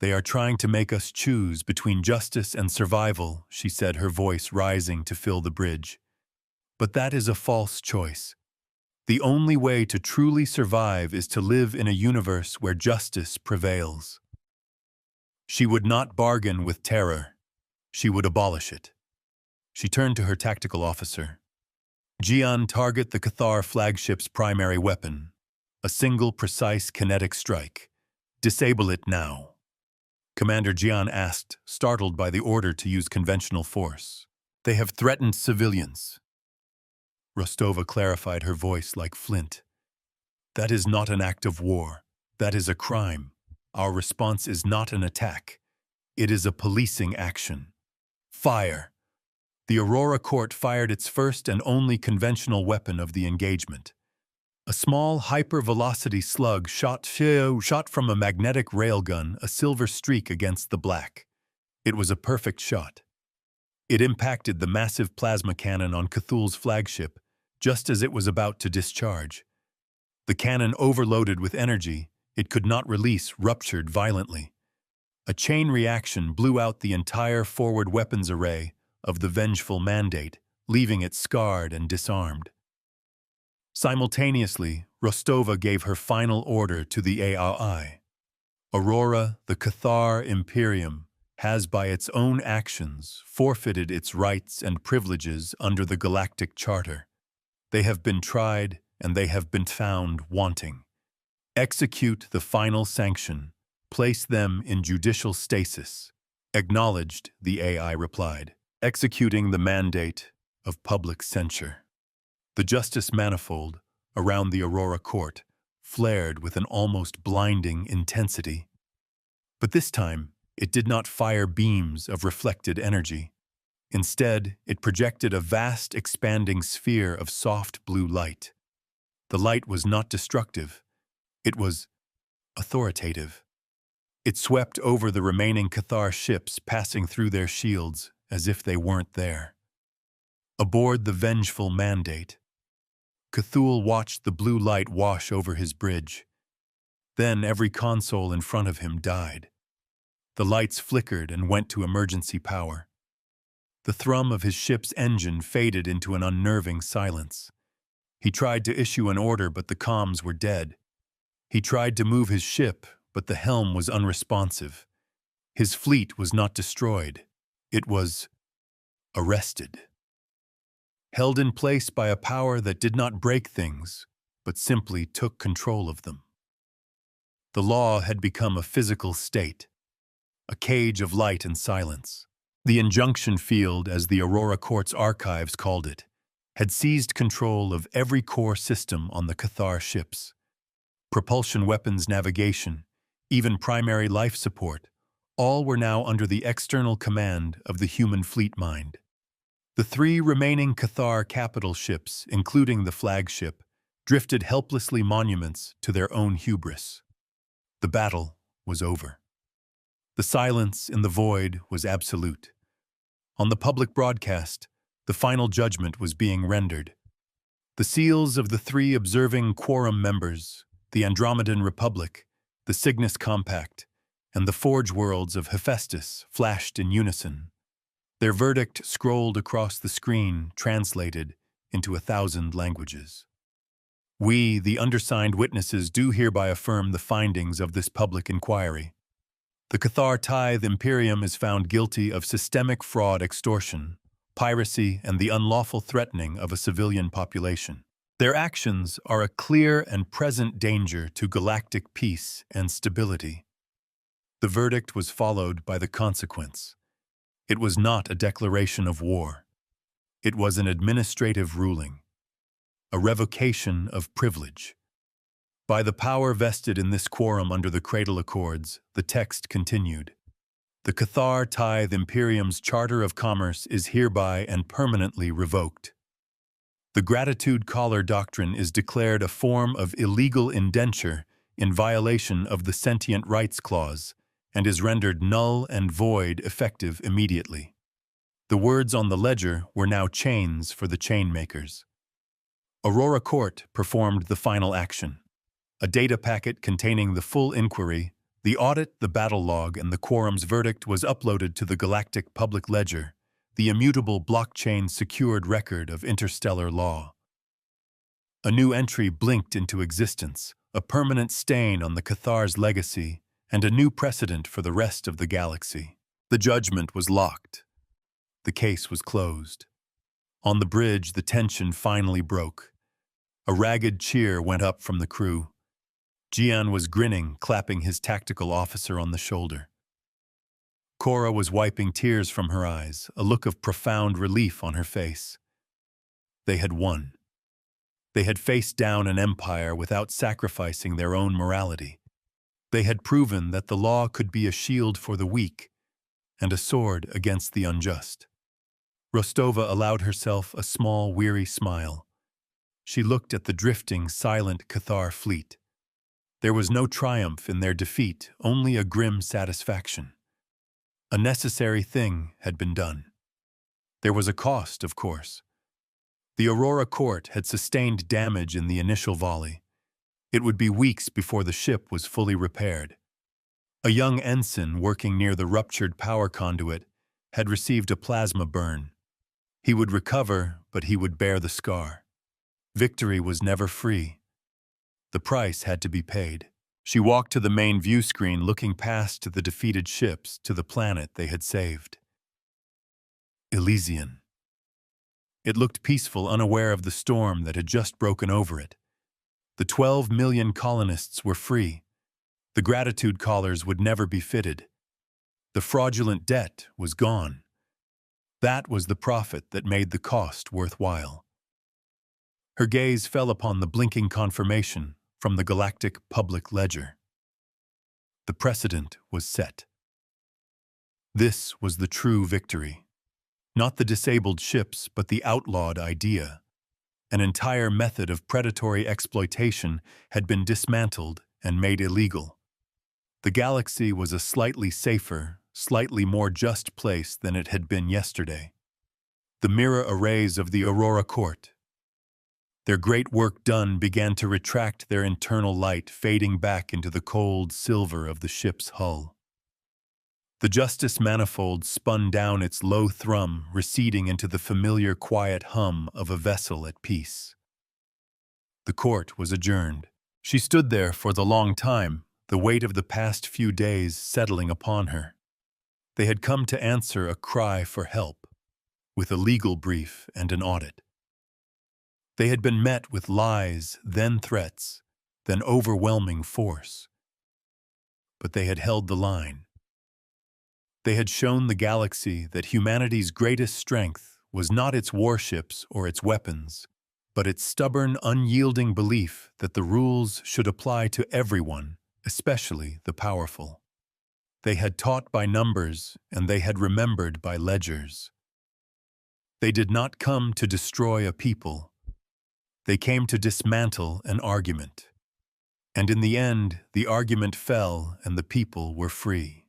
"They are trying to make us choose between justice and survival," she said, her voice rising to fill the bridge. "But that is a false choice. The only way to truly survive is to live in a universe where justice prevails." She would not bargain with terror. She would abolish it. She turned to her tactical officer. "Jian, target the Cathar flagship's primary weapon. A single, precise kinetic strike. Disable it now." Commander Jian asked, startled by the order to use conventional force. "They have threatened civilians." Rostova clarified, her voice like flint. "That is not an act of war. That is a crime. Our response is not an attack. It is a policing action. Fire!" The Aurora Court fired its first and only conventional weapon of the engagement. A small, hyper-velocity slug shot from a magnetic railgun, a silver streak against the black. It was a perfect shot. It impacted the massive plasma cannon on Cthulhu's flagship, just as it was about to discharge. The cannon, overloaded with energy it could not release, ruptured violently. A chain reaction blew out the entire forward weapons array of the vengeful mandate, leaving it scarred and disarmed. Simultaneously, Rostova gave her final order to the AI. "Aurora, the Cathar Imperium, has by its own actions forfeited its rights and privileges under the Galactic Charter. They have been tried and they have been found wanting. Execute the final sanction. Place them in judicial stasis." "Acknowledged," the AI replied, executing the mandate of public censure. The justice manifold around the Aurora Court flared with an almost blinding intensity. But this time, it did not fire beams of reflected energy. Instead, it projected a vast, expanding sphere of soft blue light. The light was not destructive. It was authoritative. It swept over the remaining Cathar ships, passing through their shields as if they weren't there. Aboard the vengeful mandate, Cthulhu watched the blue light wash over his bridge. Then every console in front of him died. The lights flickered and went to emergency power. The thrum of his ship's engine faded into an unnerving silence. He tried to issue an order, but the comms were dead. He tried to move his ship, but the helm was unresponsive. His fleet was not destroyed. It was arrested. Held in place by a power that did not break things, but simply took control of them. The law had become a physical state, a cage of light and silence. The injunction field, as the Aurora Court's archives called it, had seized control of every core system on the Cathar ships. Propulsion weapons, navigation, even primary life support, all were now under the external command of the human fleet mind. The three remaining Cathar capital ships, including the flagship, drifted helplessly monuments to their own hubris. The battle was over. The silence in the void was absolute. On the public broadcast, the final judgment was being rendered. The seals of the three observing quorum members, the Andromedan Republic, the Cygnus Compact, and the Forge Worlds of Hephaestus flashed in unison. Their verdict scrolled across the screen, translated into 1,000 languages. We, the undersigned witnesses, do hereby affirm the findings of this public inquiry. The Cathar Tithe Imperium is found guilty of systemic fraud, extortion, piracy, and the unlawful threatening of a civilian population. Their actions are a clear and present danger to galactic peace and stability. The verdict was followed by the consequence. It was not a declaration of war. It was an administrative ruling, a revocation of privilege. By the power vested in this quorum under the Cradle Accords, the text continued. The Cathar Tithe Imperium's Charter of Commerce is hereby and permanently revoked. The Gratitude Collar Doctrine is declared a form of illegal indenture in violation of the Sentient Rights Clause and is rendered null and void effective immediately. The words on the ledger were now chains for the chainmakers. Aurora Court performed the final action. A data packet containing the full inquiry, the audit, the battle log, and the quorum's verdict was uploaded to the Galactic Public Ledger, the immutable blockchain-secured record of interstellar law. A new entry blinked into existence, a permanent stain on the Cathar's legacy, and a new precedent for the rest of the galaxy. The judgment was locked. The case was closed. On the bridge, the tension finally broke. A ragged cheer went up from the crew. Gian was grinning, clapping his tactical officer on the shoulder. Cora was wiping tears from her eyes, a look of profound relief on her face. They had won. They had faced down an empire without sacrificing their own morality. They had proven that the law could be a shield for the weak and a sword against the unjust. Rostova allowed herself a small, weary smile. She looked at the drifting, silent Cathar fleet. There was no triumph in their defeat, only a grim satisfaction. A necessary thing had been done. There was a cost, of course. The Aurora Court had sustained damage in the initial volley. It would be weeks before the ship was fully repaired. A young ensign working near the ruptured power conduit had received a plasma burn. He would recover, but he would bear the scar. Victory was never free. The price had to be paid. She walked to the main view screen, looking past the defeated ships to the planet they had saved. Elysian. It looked peaceful, unaware of the storm that had just broken over it. The 12 million colonists were free. The gratitude collars would never be fitted. The fraudulent debt was gone. That was the profit that made the cost worthwhile. Her gaze fell upon the blinking confirmation from the Galactic Public Ledger. The precedent was set. This was the true victory. Not the disabled ships, but the outlawed idea. An entire method of predatory exploitation had been dismantled and made illegal. The galaxy was a slightly safer, slightly more just place than it had been yesterday. The mirror arrays of the Aurora Court, their great work done, began to retract their internal light, fading back into the cold silver of the ship's hull. The Justice Manifold spun down its low thrum, receding into the familiar quiet hum of a vessel at peace. The court was adjourned. She stood there for the long time, the weight of the past few days settling upon her. They had come to answer a cry for help, with a legal brief and an audit. They had been met with lies, then threats, then overwhelming force. But they had held the line. They had shown the galaxy that humanity's greatest strength was not its warships or its weapons, but its stubborn, unyielding belief that the rules should apply to everyone, especially the powerful. They had taught by numbers, and they had remembered by ledgers. They did not come to destroy a people. They came to dismantle an argument. And in the end, the argument fell and the people were free.